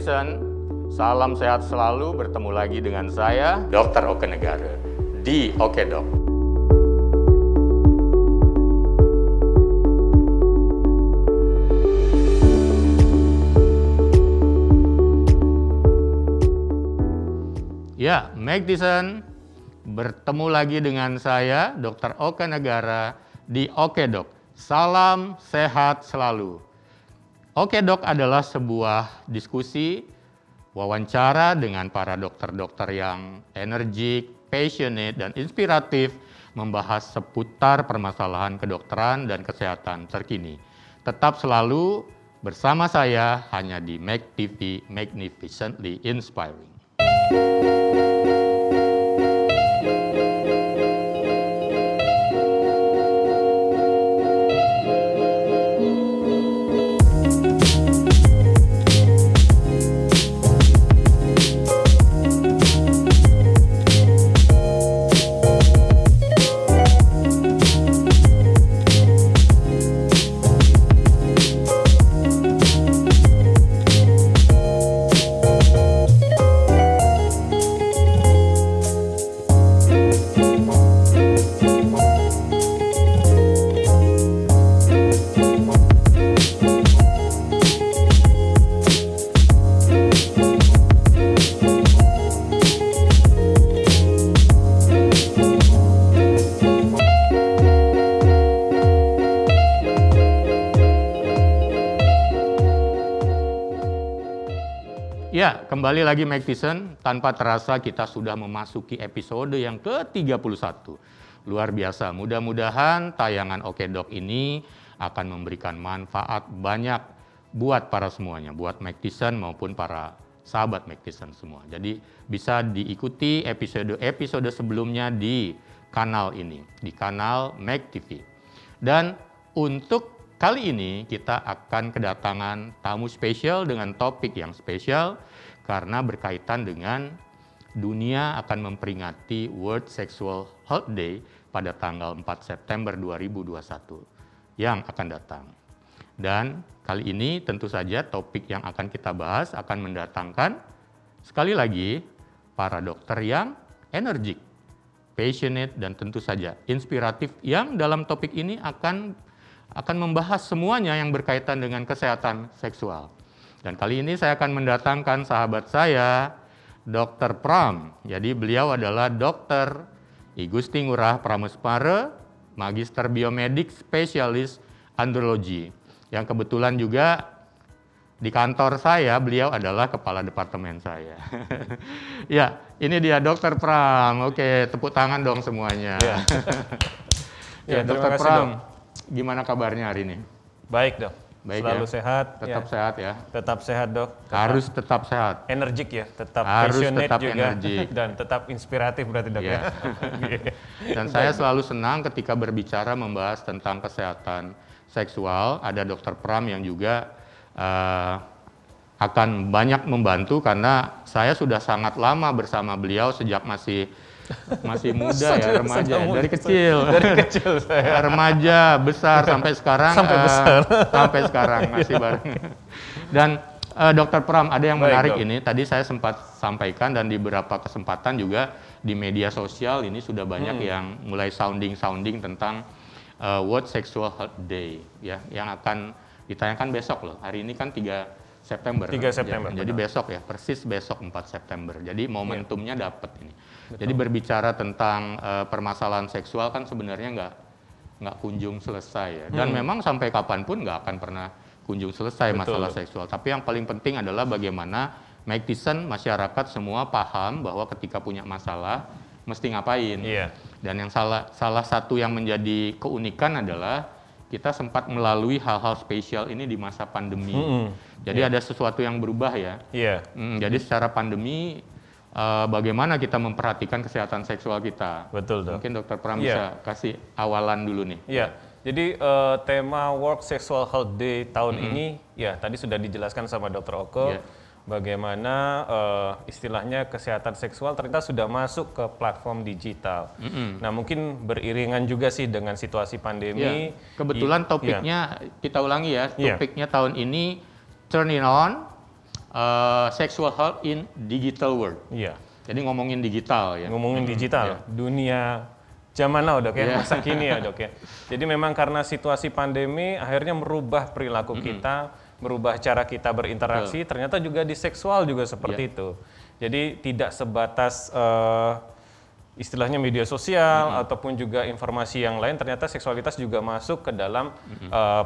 McDison, salam sehat selalu, bertemu lagi dengan saya, Dr. Oke Negara, di Oke Dok. Ya, McDison, bertemu lagi dengan saya, Dr. Oke Negara, di Oke Dok. Salam sehat selalu. Oke Dok adalah sebuah diskusi, wawancara dengan para dokter-dokter yang energik, passionate, dan inspiratif membahas seputar permasalahan kedokteran dan kesehatan terkini. Tetap selalu bersama saya hanya di Mac TV, Magnificently Inspiring. Ya, kembali lagi McDison, tanpa terasa kita sudah memasuki episode yang ke-31. Luar biasa, mudah-mudahan tayangan Oke Dok ini akan memberikan manfaat banyak buat para semuanya, buat McDison maupun para sahabat McDison semua. Jadi bisa diikuti episode-episode sebelumnya di kanal ini, di kanal Mac TV. Dan untuk kali ini kita akan kedatangan tamu spesial dengan topik yang spesial karena berkaitan dengan dunia akan memperingati World Sexual Health Day pada tanggal 4 September 2021 yang akan datang. Dan kali ini tentu saja topik yang akan kita bahas akan mendatangkan sekali lagi para dokter yang energik, passionate, dan tentu saja inspiratif yang dalam topik ini akan membahas semuanya yang berkaitan dengan kesehatan seksual. Dan kali ini saya akan mendatangkan sahabat saya, Dr. Pram. Jadi beliau adalah Dr. I Gusti Ngurah Prameswara, Magister Biomedik Spesialis Andrologi. Yang kebetulan juga di kantor saya, beliau adalah kepala departemen saya. Ya, ini dia Dr. Pram. Oke, tepuk tangan dong semuanya. Ya, Dr. Pram. Dok. Gimana kabarnya hari ini? Baik Dok, baik, selalu ya? Sehat. Tetap sehat ya? Tetap sehat Dok. Harus tetap sehat. Energik ya, tetap harus passionate tetap juga. Energik. Dan tetap inspiratif berarti Dok ya. Dan saya selalu senang ketika berbicara membahas tentang kesehatan seksual. Ada Dr. Pram yang juga akan banyak membantu karena saya sudah sangat lama bersama beliau sejak masih muda ya, remaja ya, dari kecil. Dari kecil saya. Remaja, besar sampai sekarang. Sampai sekarang masih bareng. Dan Dr. Pram, ada yang menarik ini. Tadi saya sempat sampaikan dan di beberapa kesempatan juga di media sosial ini sudah banyak yang mulai sounding tentang World Sexual Health Day ya, yang akan ditanyakan besok loh. Hari ini kan 3 September. 3 September. Jadi besok ya, persis besok 4 September. Jadi momentumnya dapat ini. Betul. Jadi berbicara tentang permasalahan seksual kan sebenarnya nggak kunjung selesai ya. Dan memang sampai kapanpun nggak akan pernah kunjung selesai masalah seksual. Tapi yang paling penting adalah bagaimana McDison, masyarakat semua paham bahwa ketika punya masalah mesti ngapain. Iya. Dan yang salah satu yang menjadi keunikan adalah kita sempat melalui hal-hal spesial ini di masa pandemi. Jadi ada sesuatu yang berubah ya. Jadi secara pandemi bagaimana kita memperhatikan kesehatan seksual kita. Betul, Dok. Mungkin Dr. Pram bisa kasih awalan dulu nih. Iya. Jadi tema World Sexual Health Day tahun ini ya tadi sudah dijelaskan sama Dr. Oke. Bagaimana istilahnya kesehatan seksual ternyata sudah masuk ke platform digital. Nah mungkin beriringan juga sih dengan situasi pandemi. Kebetulan topiknya kita ulangi ya. Topiknya tahun ini Turn It On, Sexual health in digital world. Iya. Jadi ngomongin digital ya. Ngomongin digital, dunia zaman now dok ya, masa kini ya dok ya. Jadi memang karena situasi pandemi akhirnya merubah perilaku kita, merubah cara kita berinteraksi, ternyata juga di seksual juga seperti itu. Jadi tidak sebatas istilahnya media sosial ataupun juga informasi yang lain, ternyata seksualitas juga masuk ke dalam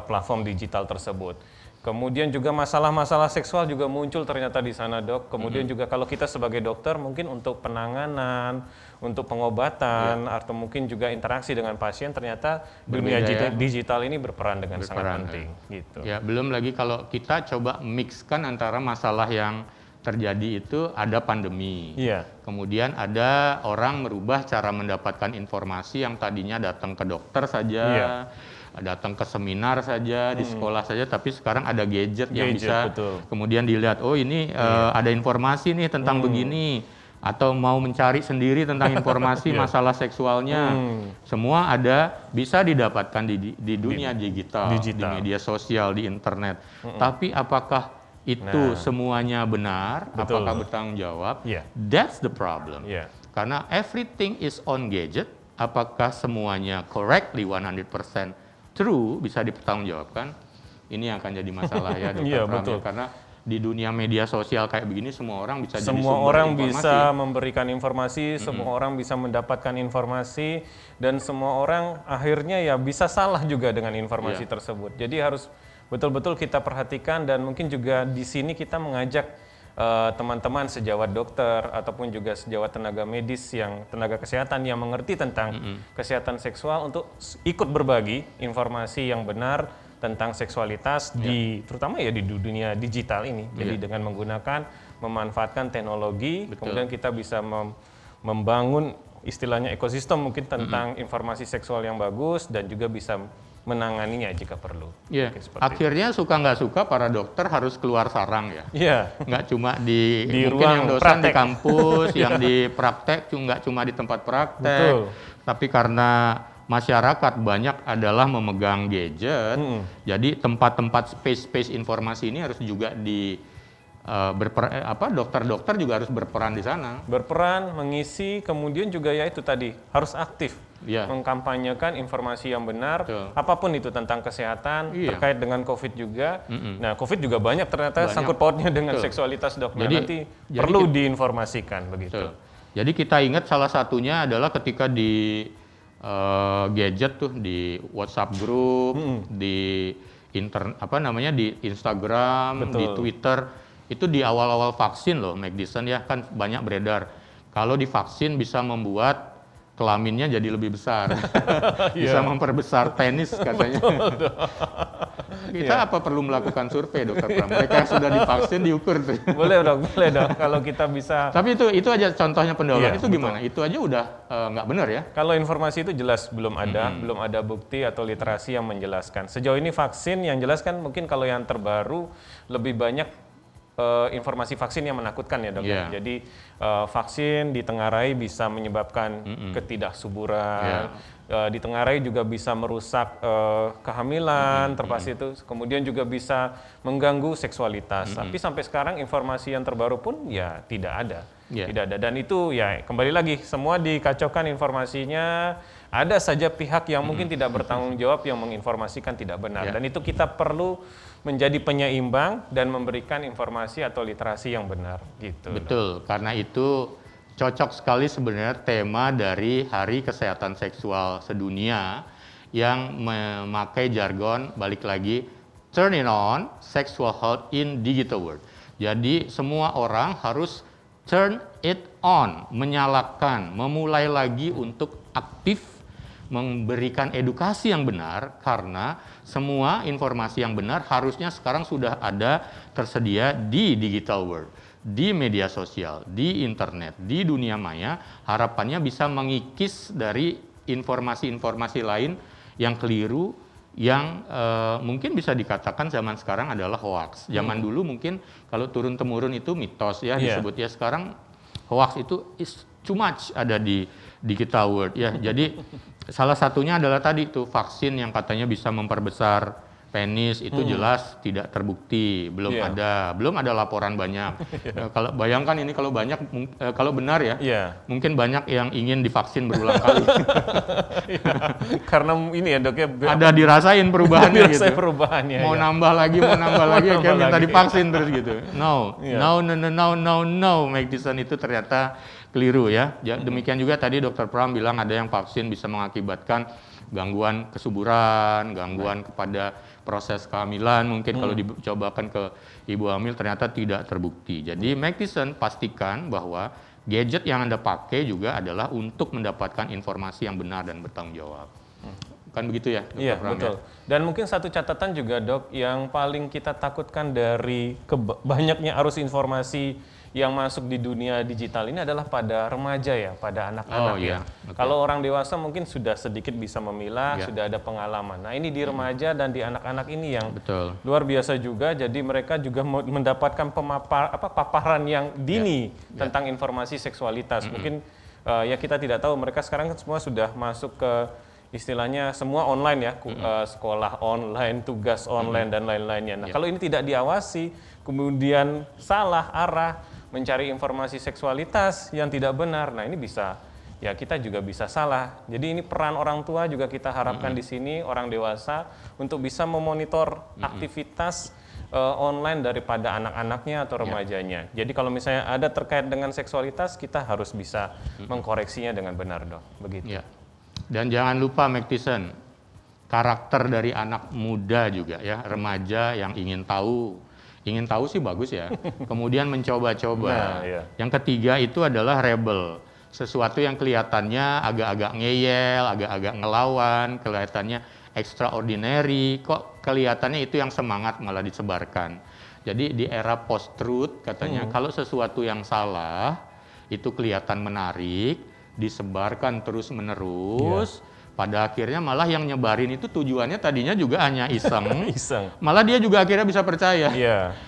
platform digital tersebut. Kemudian juga masalah-masalah seksual juga muncul ternyata di sana dok. Kemudian juga kalau kita sebagai dokter mungkin untuk penanganan, untuk pengobatan, atau mungkin juga interaksi dengan pasien, ternyata dunia digital ini berperan dengan sangat penting. Gitu. Ya, belum lagi kalau kita coba mixkan antara masalah yang terjadi itu ada pandemi. Kemudian ada orang merubah cara mendapatkan informasi yang tadinya datang ke dokter saja. Datang ke seminar saja, di sekolah saja, tapi sekarang ada gadget yang bisa kemudian dilihat, oh ini ada informasi nih tentang begini, atau mau mencari sendiri tentang informasi masalah seksualnya, semua ada, bisa didapatkan di dunia digital, di media sosial, di internet. Tapi apakah itu semuanya benar, apakah bertanggung jawab? That's the problem. Karena everything is on gadget, apakah semuanya correctly 100% true bisa dipertanggungjawabkan, ini akan jadi masalah ya dokter Pram, ya. Karena di dunia media sosial kayak begini semua orang bisa jadi semua orang bisa memberikan informasi, semua orang bisa mendapatkan informasi, dan semua orang akhirnya ya bisa salah juga dengan informasi tersebut. Jadi harus betul-betul kita perhatikan, dan mungkin juga di sini kita mengajak teman-teman sejawat dokter ataupun juga sejawat tenaga medis tenaga kesehatan yang mengerti tentang kesehatan seksual untuk ikut berbagi informasi yang benar tentang seksualitas terutama ya di dunia digital ini. Jadi dengan memanfaatkan teknologi, kemudian kita bisa membangun istilahnya ekosistem mungkin tentang informasi seksual yang bagus, dan juga bisa menanganinya jika perlu. Akhirnya suka nggak suka para dokter harus keluar sarang ya. Nggak cuma di mungkin ruang yang dosen praktek di kampus, yang di praktek nggak cuma di tempat praktek, tapi karena masyarakat banyak adalah memegang gadget, jadi tempat-tempat space informasi ini harus juga dokter-dokter juga harus berperan di sana. Berperan, mengisi, kemudian juga ya itu tadi harus aktif mengkampanyekan informasi yang benar, apapun itu tentang kesehatan, terkait dengan COVID juga. Nah, COVID juga banyak ternyata sangkut pautnya dengan seksualitas dok. Jadi perlu diinformasikan begitu. Jadi kita ingat salah satunya adalah ketika di gadget tuh, di WhatsApp group, di di Instagram, di Twitter. Itu di awal-awal vaksin loh, Magdison ya, kan banyak beredar. Kalau divaksin bisa membuat kelaminnya jadi lebih besar. Bisa memperbesar penis katanya. Kita apa perlu melakukan survei dokter Pram? Mereka yang sudah divaksin diukur tuh. Boleh dok kalau kita bisa. Tapi itu aja contohnya pendahuluan itu gimana? Itu aja udah nggak benar ya? Kalau informasi itu jelas belum ada bukti atau literasi yang menjelaskan. Sejauh ini vaksin yang jelaskan mungkin kalau yang terbaru lebih banyak informasi vaksin yang menakutkan ya dok. Jadi vaksin ditengarai bisa menyebabkan ketidaksuburan, ditengarai juga bisa merusak kehamilan, terpasti itu. Kemudian juga bisa mengganggu seksualitas. Tapi sampai sekarang informasi yang terbaru pun ya tidak ada. Tidak ada, dan itu ya kembali lagi semua dikacaukan informasinya. Ada saja pihak yang mungkin tidak bertanggung jawab yang menginformasikan tidak benar, dan itu kita perlu menjadi penyeimbang dan memberikan informasi atau literasi yang benar gitu. Betul, karena itu cocok sekali sebenarnya tema dari Hari Kesehatan Seksual Sedunia yang memakai jargon balik lagi turn it on, sexual health in digital world. Jadi semua orang harus turn it on, menyalakan, memulai lagi untuk aktif memberikan edukasi yang benar, karena semua informasi yang benar harusnya sekarang sudah ada tersedia di digital world, di media sosial, di internet, di dunia maya. Harapannya bisa mengikis dari informasi-informasi lain yang keliru, yang mungkin bisa dikatakan zaman sekarang adalah hoax. Zaman dulu mungkin kalau turun-temurun itu mitos ya disebut ya, sekarang hoax itu is too much ada di digital world ya. Jadi salah satunya adalah tadi itu vaksin yang katanya bisa memperbesar penis itu jelas tidak terbukti, belum ada laporan banyak. Kalau bayangkan ini kalau banyak, kalau benar ya, mungkin banyak yang ingin divaksin berulang kali. Karena ini ya dok ya, ada dirasain perubahannya gitu. Perubahannya, mau nambah lagi, akhirnya minta divaksin terus gitu. No, Mike Tyson itu ternyata keliru ya. Demikian juga tadi Dr. Pram bilang ada yang vaksin bisa mengakibatkan gangguan kesuburan, gangguan kepada proses kehamilan, mungkin kalau dicobakan ke ibu hamil ternyata tidak terbukti. Jadi Mike Tyson pastikan bahwa gadget yang Anda pakai juga adalah untuk mendapatkan informasi yang benar dan bertanggung jawab. Kan begitu ya, Dr. Iya, Pram, betul. ya? Dan mungkin satu catatan juga dok, yang paling kita takutkan dari banyaknya arus informasi yang masuk di dunia digital ini adalah pada remaja ya, pada anak-anak ya. Okay. Kalau orang dewasa mungkin sudah sedikit bisa memilah, sudah ada pengalaman. Nah ini di remaja dan di anak-anak ini yang luar biasa juga. Jadi mereka juga mendapatkan paparan yang dini tentang informasi seksualitas. Mungkin ya kita tidak tahu, mereka sekarang semua sudah masuk ke istilahnya semua online ya, sekolah online, tugas online dan lain-lainnya. Nah kalau ini tidak diawasi, kemudian salah arah, mencari informasi seksualitas yang tidak benar, nah ini bisa, ya kita juga bisa salah. Jadi ini peran orang tua juga kita harapkan di sini, orang dewasa, untuk bisa memonitor aktivitas online daripada anak-anaknya atau remajanya. Jadi kalau misalnya ada terkait dengan seksualitas, kita harus bisa mengkoreksinya dengan benar dok, begitu. Ya. Dan jangan lupa Mike Tyson, karakter dari anak muda juga ya, remaja yang ingin tahu sih bagus ya, kemudian mencoba-coba. Yang ketiga itu adalah rebel, sesuatu yang kelihatannya agak-agak ngeyel, agak-agak ngelawan, kelihatannya extraordinary, kok kelihatannya itu yang semangat malah disebarkan. Jadi di era post-truth katanya, kalau sesuatu yang salah itu kelihatan menarik, disebarkan terus-menerus, pada akhirnya malah yang nyebarin itu tujuannya tadinya juga hanya iseng, malah dia juga akhirnya bisa percaya.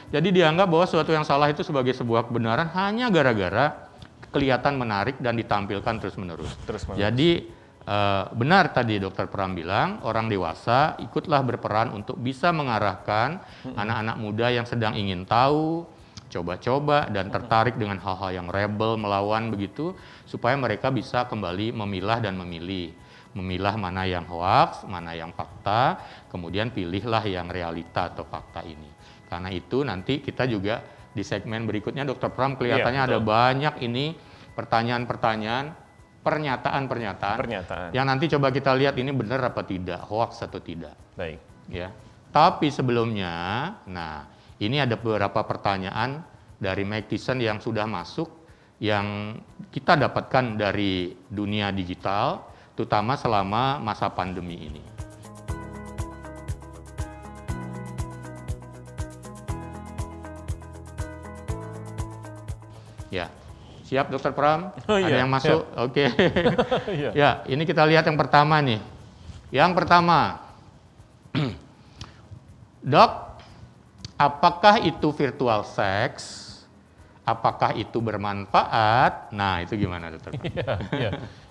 Jadi dianggap bahwa sesuatu yang salah itu sebagai sebuah kebenaran hanya gara-gara kelihatan menarik dan ditampilkan terus-menerus. Jadi benar tadi Dr. Pram bilang, orang dewasa ikutlah berperan untuk bisa mengarahkan anak-anak muda yang sedang ingin tahu, coba-coba dan tertarik dengan hal-hal yang rebel, melawan begitu, supaya mereka bisa kembali memilah dan memilah mana yang hoax, mana yang fakta, kemudian pilihlah yang realita atau fakta ini. Karena itu nanti kita juga di segmen berikutnya Dr. Pram kelihatannya ada banyak ini pertanyaan-pertanyaan, pernyataan-pernyataan yang nanti coba kita lihat ini benar apa tidak, hoax atau tidak. Baik. Ya. Tapi sebelumnya, nah ini ada beberapa pertanyaan dari Mike Tyson yang sudah masuk, yang kita dapatkan dari dunia digital, terutama selama masa pandemi ini. Ya, siap Dr. Pram? Ada yang masuk? Oke. Ya, ini kita lihat yang pertama nih. Yang pertama, Dok, apakah itu virtual sex? Apakah itu bermanfaat? Nah, itu gimana Dr. Pram?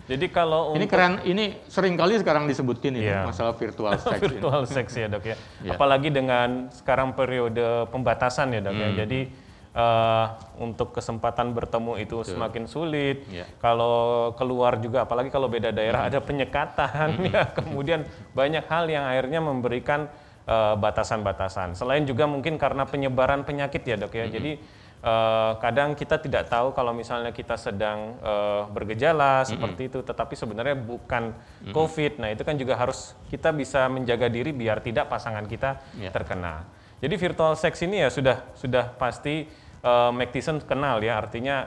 Jadi kalau ini keren, ini sering kali sekarang disebutin ini masalah virtual sex. Virtual sex ya dok ya. Apalagi dengan sekarang periode pembatasan ya dok ya. Jadi untuk kesempatan bertemu itu semakin sulit. Kalau keluar juga, apalagi kalau beda daerah ada penyekatan ya. Kemudian banyak hal yang akhirnya memberikan batasan-batasan. Selain juga mungkin karena penyebaran penyakit ya dok ya. Jadi kadang kita tidak tahu kalau misalnya kita sedang bergejala seperti itu, tetapi sebenarnya bukan COVID. Nah itu kan juga harus kita bisa menjaga diri biar tidak pasangan kita terkena. Jadi virtual sex ini ya sudah pasti Mike Tyson kenal ya, artinya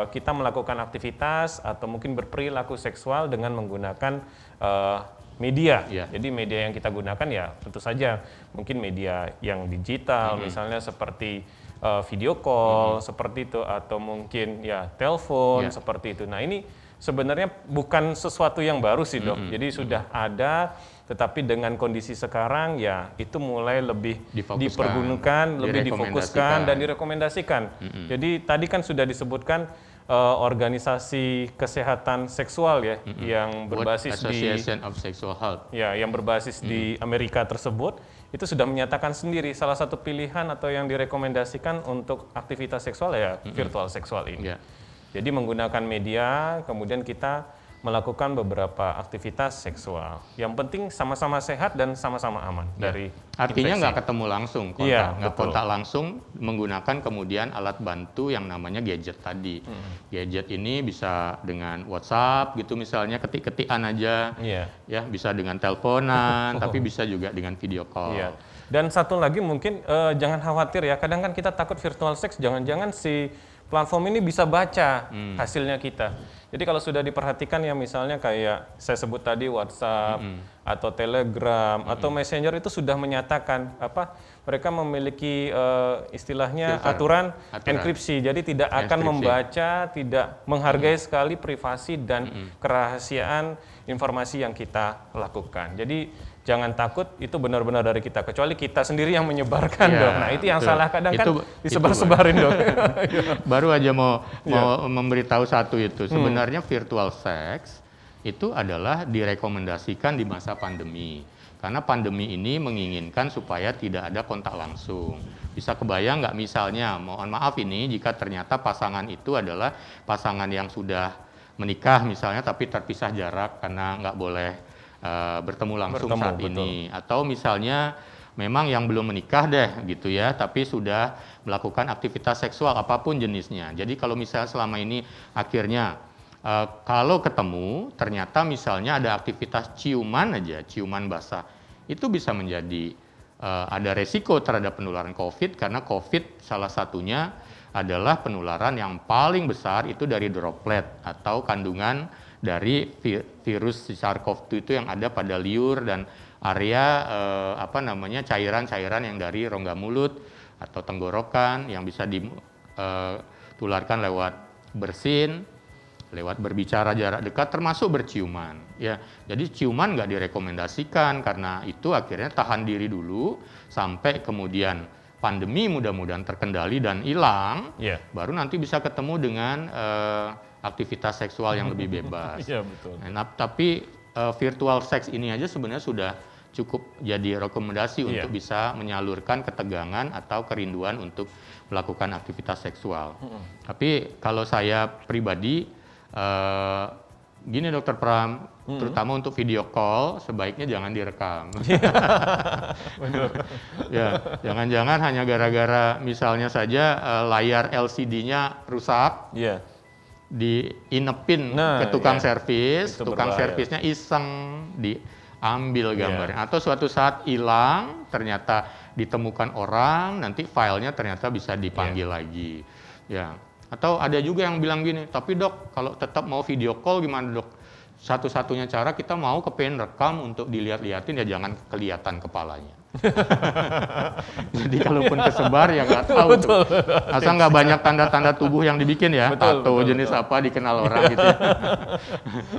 kita melakukan aktivitas atau mungkin berperilaku seksual dengan menggunakan media. Jadi media yang kita gunakan ya tentu saja mungkin media yang digital, misalnya seperti video call seperti itu, atau mungkin ya telepon seperti itu. Nah ini sebenarnya bukan sesuatu yang baru sih dok. Jadi sudah ada, tetapi dengan kondisi sekarang ya itu mulai lebih dipergunakan, lebih difokuskan dan direkomendasikan. Jadi tadi kan sudah disebutkan organisasi kesehatan seksual ya, yang berbasis Association of Sexual Health. Ya, yang berbasis di Amerika tersebut itu sudah menyatakan sendiri salah satu pilihan atau yang direkomendasikan untuk aktivitas seksual ya virtual seksual ini. Jadi menggunakan media, kemudian kita melakukan beberapa aktivitas seksual. Yang penting sama-sama sehat dan sama-sama aman dari artinya infeksi. nggak ketemu langsung, nggak betul. kontak langsung, menggunakan kemudian alat bantu yang namanya gadget tadi. Gadget ini bisa dengan WhatsApp gitu misalnya, ketik-ketikan aja, ya bisa dengan teleponan, tapi bisa juga dengan video call. Dan satu lagi mungkin jangan khawatir ya, kadang kan kita takut virtual sex, jangan-jangan si platform ini bisa baca hasilnya kita. Jadi kalau sudah diperhatikan ya misalnya kayak saya sebut tadi WhatsApp atau Telegram atau Messenger itu sudah menyatakan mereka memiliki istilahnya aturan enkripsi. Jadi tidak akan membaca, tidak menghargai sekali privasi dan kerahasiaan informasi yang kita lakukan. Jadi jangan takut, itu benar-benar dari kita, kecuali kita sendiri yang menyebarkan dong. Nah itu yang salah kadang kan disebar-sebarin dong. Baru aja mau memberitahu satu itu, sebenarnya virtual sex itu adalah direkomendasikan di masa pandemi. Karena pandemi ini menginginkan supaya tidak ada kontak langsung. Bisa kebayang nggak misalnya, mohon maaf ini, jika ternyata pasangan itu adalah pasangan yang sudah menikah misalnya tapi terpisah jarak karena nggak boleh bertemu langsung saat ini, atau misalnya memang yang belum menikah deh gitu ya, tapi sudah melakukan aktivitas seksual apapun jenisnya. Jadi kalau misalnya selama ini akhirnya kalau ketemu ternyata misalnya ada aktivitas ciuman aja, ciuman basah, itu bisa menjadi ada resiko terhadap penularan COVID, karena COVID salah satunya adalah penularan yang paling besar itu dari droplet atau kandungan dari virus SARS-CoV-2 itu yang ada pada liur dan area cairan-cairan yang dari rongga mulut atau tenggorokan yang bisa ditularkan lewat bersin, lewat berbicara jarak dekat, termasuk berciuman. Ya, jadi ciuman nggak direkomendasikan karena itu akhirnya tahan diri dulu sampai kemudian pandemi mudah-mudahan terkendali dan hilang, baru nanti bisa ketemu dengan aktivitas seksual yang lebih bebas. Betul. Nah, tapi virtual sex ini aja sebenarnya sudah cukup jadi rekomendasi untuk bisa menyalurkan ketegangan atau kerinduan untuk melakukan aktivitas seksual. Tapi kalau saya pribadi, gini Dokter Pram, terutama untuk video call sebaiknya jangan direkam. Ya, jangan-jangan hanya gara-gara misalnya saja layar LCD-nya rusak. Diinepin ke tukang servis, tukang servisnya iseng diambil gambarnya, atau suatu saat hilang, ternyata ditemukan orang, nanti filenya ternyata bisa dipanggil lagi, ya. Atau ada juga yang bilang gini, tapi dok kalau tetap mau video call gimana dok? Satu-satunya cara kita mau kepengen rekam untuk dilihat-liatin ya jangan kelihatan kepalanya. Jadi kalaupun kesebar ya nggak tahu tuh. Asal nggak banyak tanda-tanda tubuh yang dibikin ya, tato jenis apa dikenal orang gitu ya.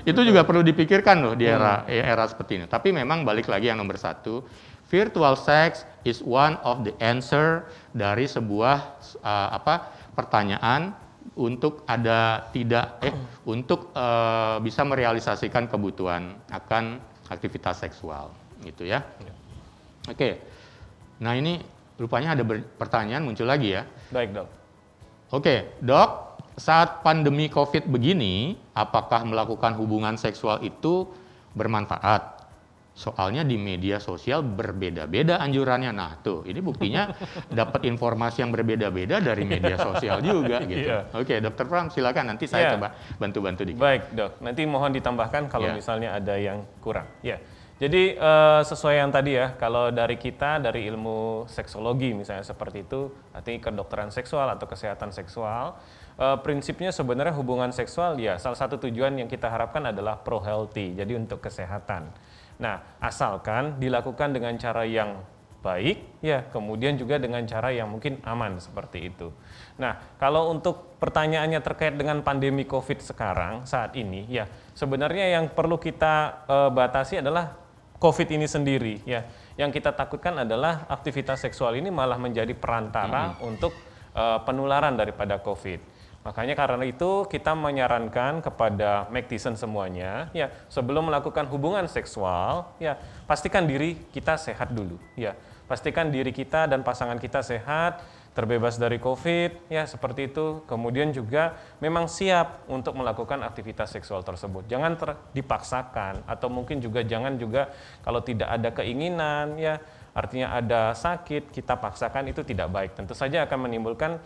Itu juga perlu dipikirkan loh di era seperti ini. Tapi memang balik lagi yang nomor satu, virtual sex is one of the answer dari sebuah pertanyaan untuk bisa merealisasikan kebutuhan akan aktivitas seksual gitu ya. Oke. Nah ini rupanya ada pertanyaan muncul lagi ya. Baik dok. Oke dok, saat pandemi COVID begini, apakah melakukan hubungan seksual itu bermanfaat? Soalnya di media sosial berbeda-beda anjurannya. Nah tuh, ini buktinya dapat informasi yang berbeda-beda dari media sosial juga gitu. Oke, Dokter Pram silakan, nanti saya coba bantu-bantu dikit. Baik dok, nanti mohon ditambahkan kalau misalnya ada yang kurang. Jadi sesuai yang tadi ya, kalau dari kita, dari ilmu seksologi misalnya seperti itu, artinya kedokteran seksual atau kesehatan seksual, prinsipnya sebenarnya hubungan seksual ya salah satu tujuan yang kita harapkan adalah pro-healthy, jadi untuk kesehatan. Nah, asalkan dilakukan dengan cara yang baik, ya kemudian juga dengan cara yang mungkin aman seperti itu. Nah, kalau untuk pertanyaannya terkait dengan pandemi COVID sekarang, saat ini, ya sebenarnya yang perlu kita batasi adalah COVID ini sendiri, ya. Yang kita takutkan adalah aktivitas seksual ini malah menjadi perantara untuk penularan daripada COVID. Makanya karena itu kita menyarankan kepada Mactison semuanya, ya sebelum melakukan hubungan seksual, ya pastikan diri kita sehat dulu, ya pastikan diri kita dan pasangan kita sehat, terbebas dari COVID, ya seperti itu. Kemudian juga memang siap untuk melakukan aktivitas seksual tersebut. Jangan dipaksakan, atau mungkin juga jangan juga kalau tidak ada keinginan, ya artinya ada sakit, kita paksakan, itu tidak baik. Tentu saja akan menimbulkan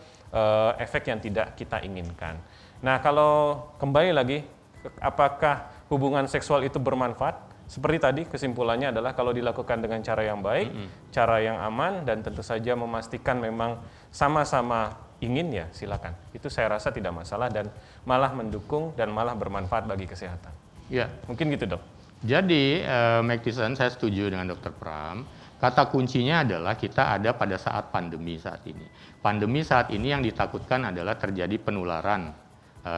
efek yang tidak kita inginkan. Nah, kalau kembali lagi, apakah hubungan seksual itu bermanfaat? Seperti tadi, kesimpulannya adalah kalau dilakukan dengan cara yang baik, cara yang aman, dan tentu saja memastikan memang sama-sama ingin, ya silakan. Itu saya rasa tidak masalah dan malah mendukung dan malah bermanfaat bagi kesehatan. Ya, mungkin gitu, Dok. Jadi, Mike Tyson, saya setuju dengan Dr. Pram. Kata kuncinya adalah kita ada pada saat pandemi saat ini. Pandemi saat ini yang ditakutkan adalah terjadi penularan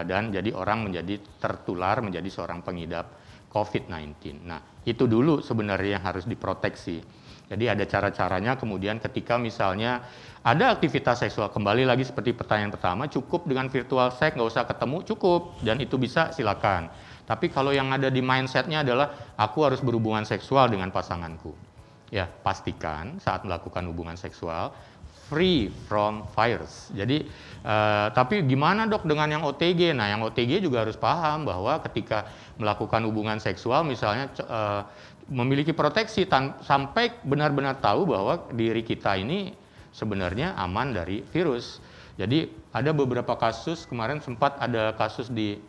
dan jadi orang menjadi tertular menjadi seorang pengidap COVID-19. Nah, itu dulu sebenarnya yang harus diproteksi. Jadi ada cara-caranya, kemudian ketika misalnya ada aktivitas seksual, kembali lagi seperti pertanyaan pertama, cukup dengan virtual sex, nggak usah ketemu, cukup. Dan itu bisa, silakan. Tapi kalau yang ada di mindsetnya adalah, aku harus berhubungan seksual dengan pasanganku. Ya, pastikan saat melakukan hubungan seksual, free from virus. Jadi, tapi gimana dok dengan yang OTG? Nah, yang OTG juga harus paham bahwa ketika melakukan hubungan seksual misalnya memiliki proteksi sampai benar-benar tahu bahwa diri kita ini sebenarnya aman dari virus. Jadi ada beberapa kasus, kemarin sempat ada kasus di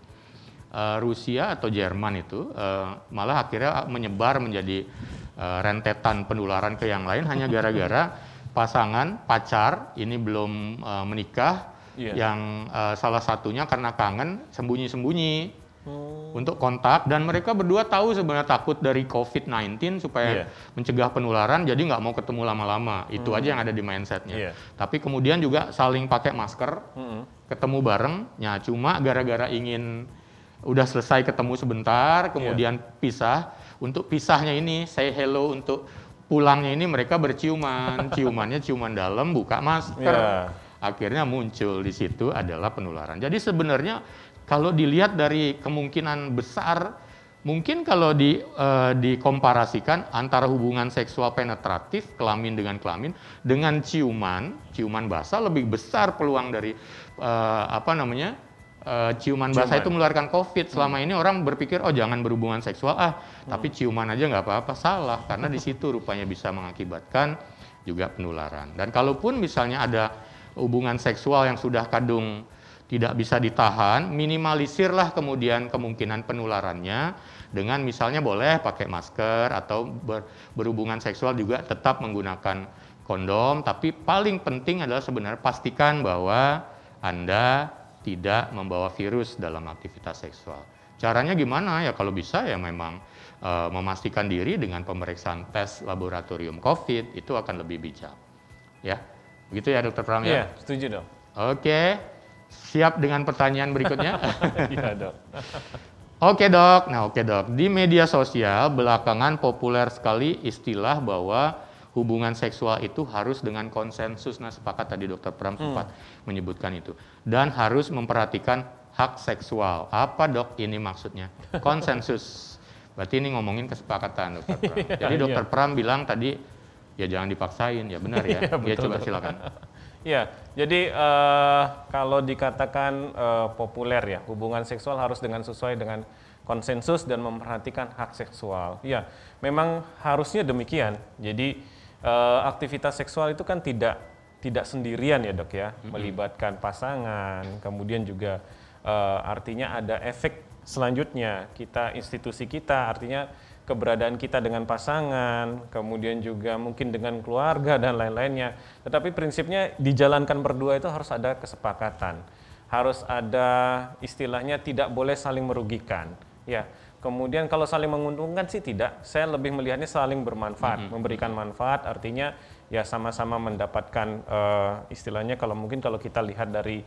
Rusia atau Jerman itu, malah akhirnya menyebar menjadi rentetan penularan ke yang lain hanya gara-gara pacar ini belum menikah, yang salah satunya karena kangen sembunyi-sembunyi untuk kontak, dan mereka berdua tahu sebenarnya takut dari COVID-19 supaya mencegah penularan, jadi nggak mau ketemu lama-lama. Itu aja yang ada di mindsetnya. Tapi kemudian juga saling pakai masker, ketemu bareng, ya cuma gara-gara ingin udah selesai ketemu sebentar, kemudian pisah. Untuk pisahnya ini, say hello, untuk pulangnya ini mereka berciuman, ciumannya ciuman dalam, buka masker. Akhirnya muncul di situ adalah penularan. Jadi sebenarnya kalau dilihat dari kemungkinan besar, mungkin kalau dikomparasikan antara hubungan seksual penetratif, kelamin dengan ciuman basah, lebih besar peluang dari ciuman basah itu menularkan COVID. Selama ini orang berpikir, oh jangan berhubungan seksual, tapi ciuman aja nggak apa-apa. Salah, karena di situ rupanya bisa mengakibatkan juga penularan. Dan kalaupun misalnya ada hubungan seksual yang sudah kadung tidak bisa ditahan, minimalisirlah kemudian kemungkinan penularannya dengan misalnya boleh pakai masker atau berhubungan seksual juga tetap menggunakan kondom, tapi paling penting adalah sebenarnya pastikan bahwa Anda tidak membawa virus dalam aktivitas seksual. Caranya gimana? Ya kalau bisa ya memang memastikan diri dengan pemeriksaan tes laboratorium COVID, itu akan lebih bijak. Ya, begitu ya Dr. Pram ya? Iya, setuju dok. Oke, siap dengan pertanyaan berikutnya? Iya dok. Oke dok, di media sosial belakangan populer sekali istilah bahwa hubungan seksual itu harus dengan konsensus. Nah, sepakat tadi Dr. Pram sempat menyebutkan itu. Dan harus memperhatikan hak seksual. Apa dok ini maksudnya? Konsensus. Berarti ini ngomongin kesepakatan Dr. Pram. Jadi Dr. Pram bilang tadi, ya jangan dipaksain, ya benar ya? Ya coba silakan. Ya, jadi kalau dikatakan populer ya, hubungan seksual harus sesuai dengan konsensus dan memperhatikan hak seksual. Ya, memang harusnya demikian. Jadi aktivitas seksual itu kan tidak sendirian ya dok ya, melibatkan pasangan, kemudian juga artinya ada efek selanjutnya, institusi kita, artinya keberadaan kita dengan pasangan, kemudian juga mungkin dengan keluarga dan lain-lainnya. Tetapi prinsipnya dijalankan berdua itu harus ada kesepakatan, harus ada istilahnya tidak boleh saling merugikan. Ya, kemudian kalau saling menguntungkan sih tidak, saya lebih melihatnya saling bermanfaat, memberikan manfaat, artinya ya sama-sama mendapatkan istilahnya kalau kita lihat dari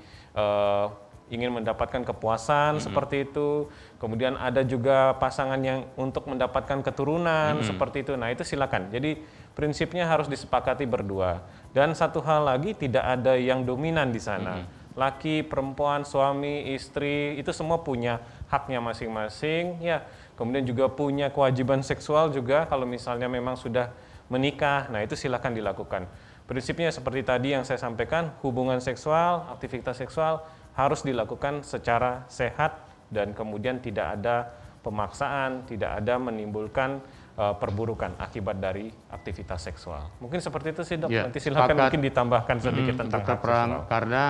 ingin mendapatkan kepuasan seperti itu, kemudian ada juga pasangan yang untuk mendapatkan keturunan seperti itu. Nah itu silakan. Jadi prinsipnya harus disepakati berdua. Dan satu hal lagi, tidak ada yang dominan di sana. Laki, perempuan, suami, istri itu semua punya haknya masing-masing. Ya, kemudian juga punya kewajiban seksual juga kalau misalnya memang sudah menikah, nah itu silakan dilakukan. Prinsipnya seperti tadi yang saya sampaikan, hubungan seksual, aktivitas seksual harus dilakukan secara sehat dan kemudian tidak ada pemaksaan, tidak ada menimbulkan perburukan akibat dari aktivitas seksual. Mungkin seperti itu sih dok, nanti silakan mungkin ditambahkan sedikit tentang hak seksual. Karena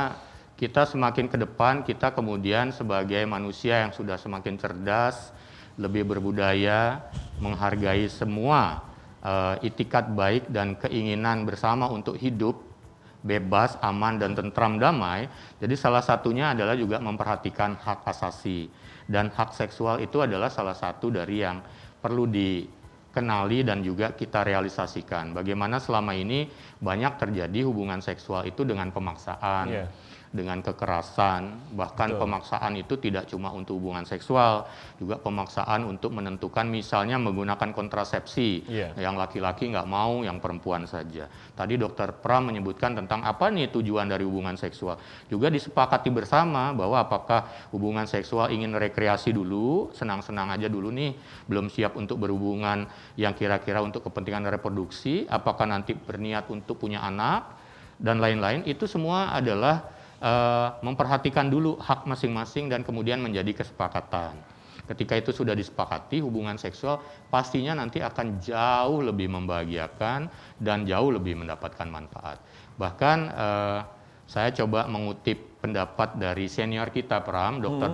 kita semakin ke depan, kita kemudian sebagai manusia yang sudah semakin cerdas, lebih berbudaya, menghargai semua itikat baik dan keinginan bersama untuk hidup bebas, aman, dan tentram damai. Jadi salah satunya adalah juga memperhatikan hak asasi. Dan hak seksual itu adalah salah satu dari yang perlu dikenali dan juga kita realisasikan. Bagaimana selama ini banyak terjadi hubungan seksual itu dengan pemaksaan, dengan kekerasan, bahkan pemaksaan itu tidak cuma untuk hubungan seksual, juga pemaksaan untuk menentukan misalnya menggunakan kontrasepsi, yang laki-laki nggak mau, yang perempuan saja. Tadi Dr. Pram menyebutkan tentang apa nih tujuan dari hubungan seksual. Juga disepakati bersama bahwa apakah hubungan seksual ingin rekreasi dulu, senang-senang aja dulu nih, belum siap untuk berhubungan yang kira-kira untuk kepentingan reproduksi, apakah nanti berniat untuk punya anak, dan lain-lain, itu semua adalah memperhatikan dulu hak masing-masing dan kemudian menjadi kesepakatan. Ketika itu sudah disepakati, hubungan seksual pastinya nanti akan jauh lebih membahagiakan dan jauh lebih mendapatkan manfaat. Bahkan saya coba mengutip pendapat dari senior kita, Pram, Dr.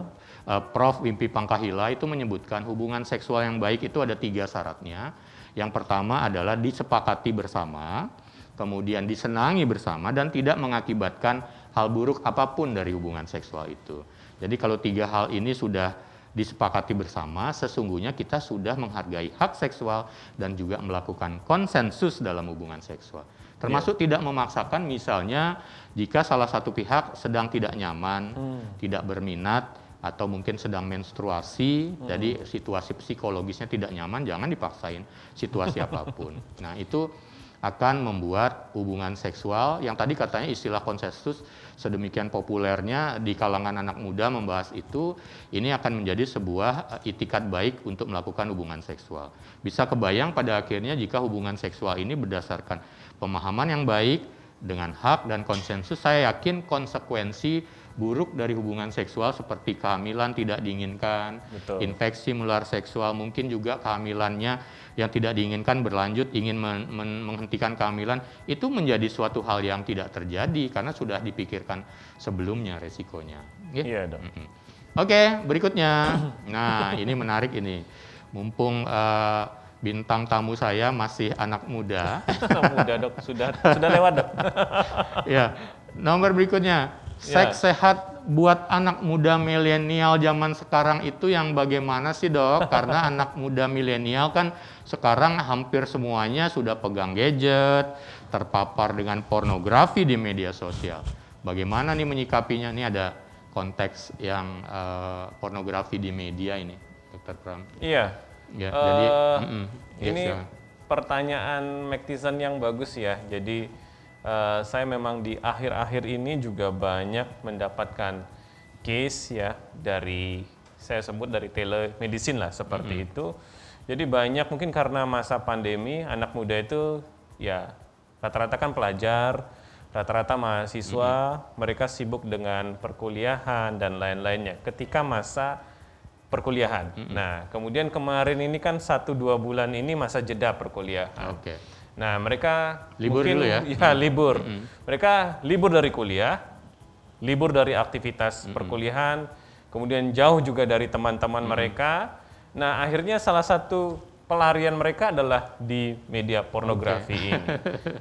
Prof. Wimpi Pangkahila itu menyebutkan hubungan seksual yang baik itu ada 3 syaratnya. Yang pertama adalah disepakati bersama, kemudian disenangi bersama, dan tidak mengakibatkan hal buruk apapun dari hubungan seksual itu. Jadi kalau 3 hal ini sudah disepakati bersama, sesungguhnya kita sudah menghargai hak seksual dan juga melakukan konsensus dalam hubungan seksual. Termasuk tidak memaksakan, misalnya jika salah satu pihak sedang tidak nyaman, tidak berminat, atau mungkin sedang menstruasi, jadi situasi psikologisnya tidak nyaman, jangan dipaksain situasi apapun. Nah, itu akan membuat hubungan seksual yang tadi katanya istilah konsensus sedemikian populernya di kalangan anak muda membahas itu, ini akan menjadi sebuah itikat baik untuk melakukan hubungan seksual. Bisa kebayang pada akhirnya jika hubungan seksual ini berdasarkan pemahaman yang baik dengan hak dan konsensus, saya yakin konsekuensi buruk dari hubungan seksual seperti kehamilan tidak diinginkan, infeksi menular seksual, mungkin juga kehamilannya yang tidak diinginkan berlanjut, ingin menghentikan kehamilan, itu menjadi suatu hal yang tidak terjadi karena sudah dipikirkan sebelumnya resikonya. Iya, dok. Oke, berikutnya. Nah, ini menarik ini. Mumpung bintang tamu saya masih anak muda. Muda, dok. Sudah lewat, dok. Ya, nomor berikutnya. Seks sehat buat anak muda milenial zaman sekarang itu yang bagaimana sih, dok? Karena anak muda milenial kan sekarang hampir semuanya sudah pegang gadget, terpapar dengan pornografi di media sosial. Bagaimana nih menyikapinya? Ini ada konteks yang pornografi di media ini, Dr. Pram. Iya. Ya, jadi ini pertanyaan Mactison yang bagus ya. Jadi saya memang di akhir-akhir ini juga banyak mendapatkan case ya dari, saya sebut dari telemedicine lah seperti itu. Jadi banyak mungkin karena masa pandemi anak muda itu ya rata-rata kan pelajar, rata-rata mahasiswa, mereka sibuk dengan perkuliahan dan lain-lainnya ketika masa perkuliahan. Nah, kemudian kemarin ini kan 1-2 bulan ini masa jeda perkuliahan. Nah, mereka libur mungkin, dulu ya? Libur. Mereka libur dari kuliah, libur dari aktivitas perkuliahan, kemudian jauh juga dari teman-teman mereka. Nah, akhirnya salah satu pelarian mereka adalah di media pornografi ini.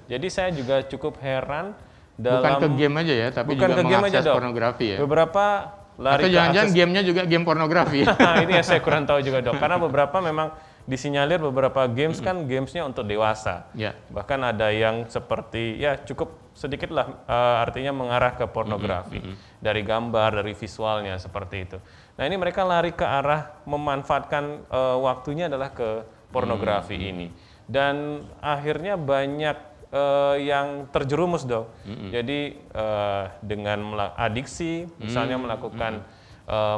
Jadi saya juga cukup heran dalam... Bukan ke game aja ya, tapi juga mengakses pornografi ya? Beberapa lari atau jangan-jangan gamenya juga game pornografi? Ini yang saya kurang tahu juga, dok. Karena beberapa memang disinyalir beberapa games kan gamesnya untuk dewasa. Bahkan ada yang seperti ya cukup sedikit lah artinya mengarah ke pornografi. Dari gambar, dari visualnya seperti itu. Nah, ini mereka lari ke arah memanfaatkan waktunya adalah ke pornografi ini. Dan akhirnya banyak yang terjerumus, dok. Jadi dengan adiksi, misalnya melakukan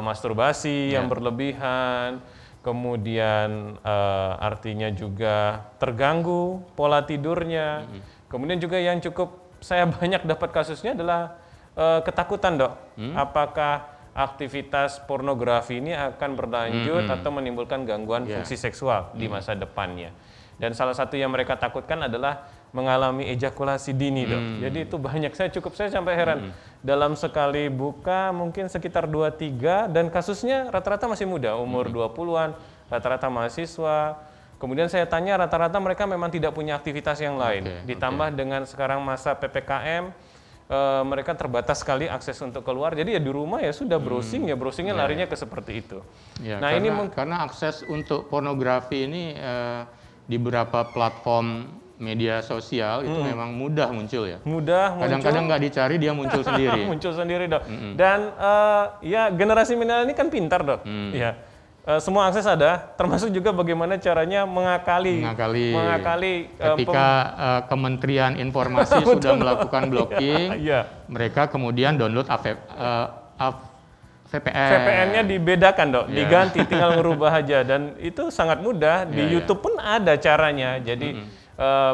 masturbasi yang berlebihan, kemudian artinya juga terganggu pola tidurnya. Kemudian juga yang cukup saya banyak dapat kasusnya adalah ketakutan, Dok. Apakah aktivitas pornografi ini akan berlanjut atau menimbulkan gangguan fungsi seksual di masa depannya. Dan salah satu yang mereka takutkan adalah mengalami ejakulasi dini, Dok. Jadi itu banyak, saya sampai heran. Dalam sekali buka mungkin sekitar 2-3 dan kasusnya rata-rata masih muda, umur 20-an, rata-rata mahasiswa. Kemudian saya tanya, rata-rata mereka memang tidak punya aktivitas yang lain. Ditambah dengan sekarang masa PPKM, mereka terbatas sekali akses untuk keluar. Jadi ya di rumah ya sudah browsing, browsingnya larinya ke seperti itu. Ya, nah karena akses untuk pornografi ini di beberapa platform media sosial itu memang mudah muncul ya. Mudah muncul. Kadang-kadang nggak dicari dia muncul sendiri. Muncul sendiri, Dok. Dan ya generasi milenial ini kan pintar, Dok. Ya. Semua akses ada, termasuk juga bagaimana caranya mengakali ketika Kementerian Informasi sudah melakukan blocking, mereka kemudian download VPN. VPN-nya dibedakan, Dok, diganti, tinggal ngerubah aja, dan itu sangat mudah. Di YouTube pun ada caranya. Jadi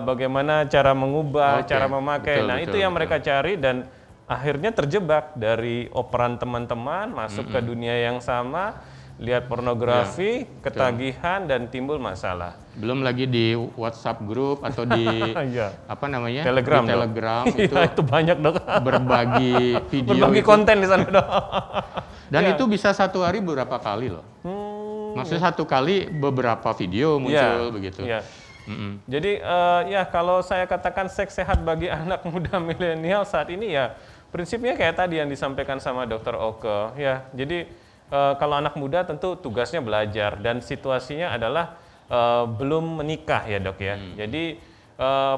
bagaimana cara mengubah, cara memakai. Itu yang mereka cari, dan akhirnya terjebak dari operan teman-teman, masuk ke dunia yang sama. Lihat pornografi, ketagihan, dan timbul masalah. Belum lagi di WhatsApp grup atau di Telegram, di Telegram itu banyak, Dok. Berbagi video, berbagi konten di sana, Dok. Dan itu bisa satu hari beberapa kali loh. Maksudnya satu kali beberapa video muncul begitu. Jadi kalau saya katakan seks sehat bagi anak muda milenial saat ini ya prinsipnya kayak tadi yang disampaikan sama Dr. Oke. Ya, jadi kalau anak muda tentu tugasnya belajar dan situasinya adalah belum menikah ya, Dok ya. Jadi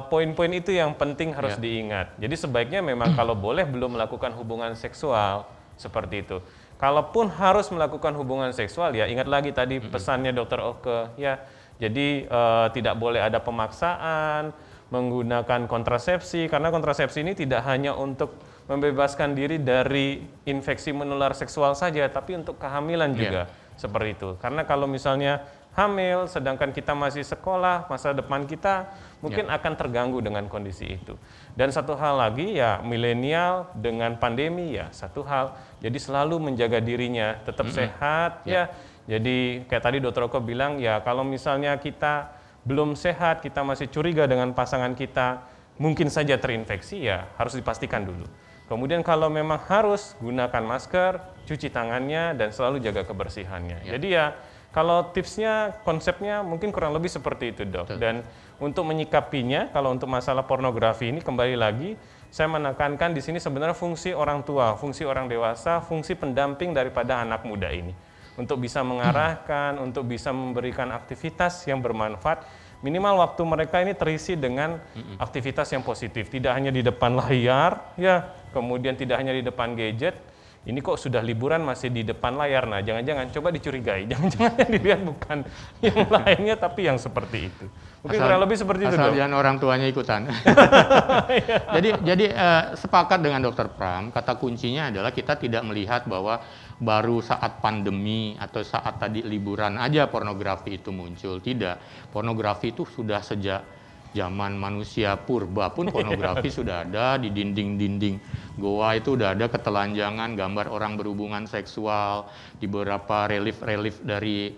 poin-poin itu yang penting harus diingat. Jadi sebaiknya memang kalau boleh belum melakukan hubungan seksual seperti itu. Kalaupun harus melakukan hubungan seksual ya ingat lagi tadi pesannya Dr. Oke ya. Jadi tidak boleh ada pemaksaan, menggunakan kontrasepsi karena kontrasepsi ini tidak hanya untuk membebaskan diri dari infeksi menular seksual saja, tapi untuk kehamilan juga seperti itu. Karena kalau misalnya hamil, sedangkan kita masih sekolah, masa depan kita mungkin akan terganggu dengan kondisi itu. Dan satu hal lagi ya milenial dengan pandemi ya satu hal, jadi selalu menjaga dirinya, tetap sehat ya. Jadi kayak tadi Dr. Oke bilang ya kalau misalnya kita belum sehat, kita masih curiga dengan pasangan kita, mungkin saja terinfeksi ya harus dipastikan dulu. Kemudian kalau memang harus, gunakan masker, cuci tangannya, dan selalu jaga kebersihannya. Jadi ya, kalau tipsnya, konsepnya mungkin kurang lebih seperti itu, Dok. Dan untuk menyikapinya, kalau untuk masalah pornografi ini kembali lagi, saya menekankan di sini sebenarnya fungsi orang tua, fungsi orang dewasa, fungsi pendamping daripada anak muda ini. Untuk bisa mengarahkan, untuk bisa memberikan aktivitas yang bermanfaat, minimal waktu mereka ini terisi dengan aktivitas yang positif. Tidak hanya di depan layar, ya, kemudian tidak hanya di depan gadget, ini kok sudah liburan masih di depan layar. Nah, jangan-jangan coba dicurigai, jangan-jangan yang dilihat bukan yang lainnya, tapi yang seperti itu. Mungkin kurang lebih seperti itu, Dok. Jangan orang tuanya ikutan. jadi sepakat dengan Dr. Pram, kata kuncinya adalah kita tidak melihat bahwa baru saat pandemi atau saat tadi liburan aja pornografi itu muncul. Tidak, pornografi itu sudah sejak zaman manusia purba pun pornografi sudah ada di dinding-dinding goa, itu udah ada ketelanjangan gambar orang berhubungan seksual di beberapa relief dari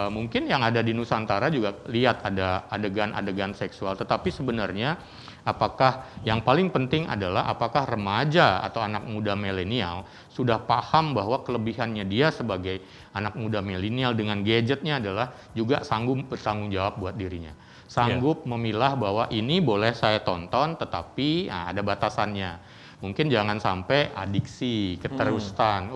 mungkin yang ada di Nusantara juga lihat ada adegan-adegan seksual. Tetapi sebenarnya apakah yang paling penting adalah apakah remaja atau anak muda milenial sudah paham bahwa kelebihannya dia sebagai anak muda milenial dengan gadgetnya adalah juga sanggup bertanggung jawab buat dirinya. Sanggup memilah bahwa ini boleh saya tonton tetapi ada batasannya. Mungkin jangan sampai adiksi, keterusan.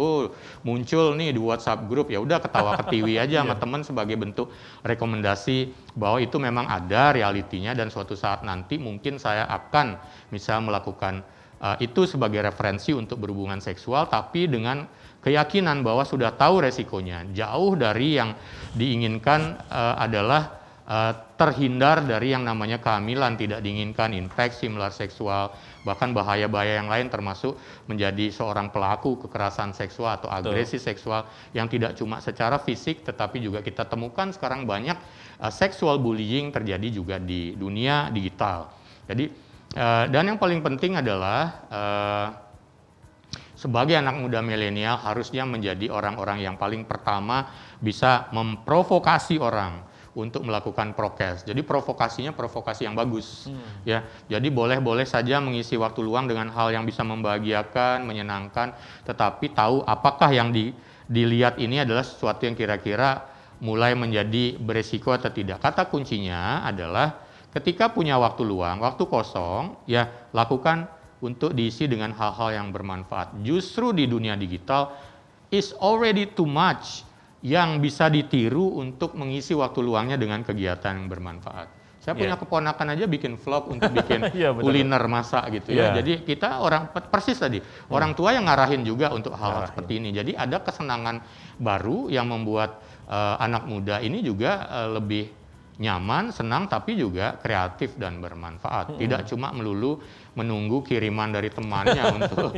Muncul nih di WhatsApp grup, ya udah ketawa-ketiwi aja sama teman sebagai bentuk rekomendasi bahwa itu memang ada realitinya dan suatu saat nanti mungkin saya akan misal melakukan itu sebagai referensi untuk berhubungan seksual, tapi dengan keyakinan bahwa sudah tahu resikonya. Jauh dari yang diinginkan adalah terhindar dari yang namanya kehamilan tidak diinginkan, infeksi menular seksual, bahkan bahaya-bahaya yang lain termasuk menjadi seorang pelaku kekerasan seksual atau agresi seksual yang tidak cuma secara fisik tetapi juga kita temukan sekarang banyak sexual bullying terjadi juga di dunia digital. Jadi dan yang paling penting adalah sebagai anak muda milenial harusnya menjadi orang-orang yang paling pertama bisa memprovokasi orang untuk melakukan prokes. Jadi provokasinya provokasi yang bagus, ya. Jadi boleh-boleh saja mengisi waktu luang dengan hal yang bisa membahagiakan, menyenangkan, tetapi tahu apakah yang dilihat ini adalah sesuatu yang kira-kira mulai menjadi beresiko atau tidak. Kata kuncinya adalah ketika punya waktu luang, waktu kosong, ya lakukan untuk diisi dengan hal-hal yang bermanfaat. Justru di dunia digital is already too much yang bisa ditiru untuk mengisi waktu luangnya dengan kegiatan yang bermanfaat. Saya punya keponakan aja bikin vlog untuk bikin kuliner masak gitu ya. Jadi kita orang persis tadi, orang tua yang ngarahin juga untuk hal seperti ini. Jadi ada kesenangan baru yang membuat anak muda ini juga lebih nyaman, senang, tapi juga kreatif dan bermanfaat. Tidak cuma melulu menunggu kiriman dari temannya untuk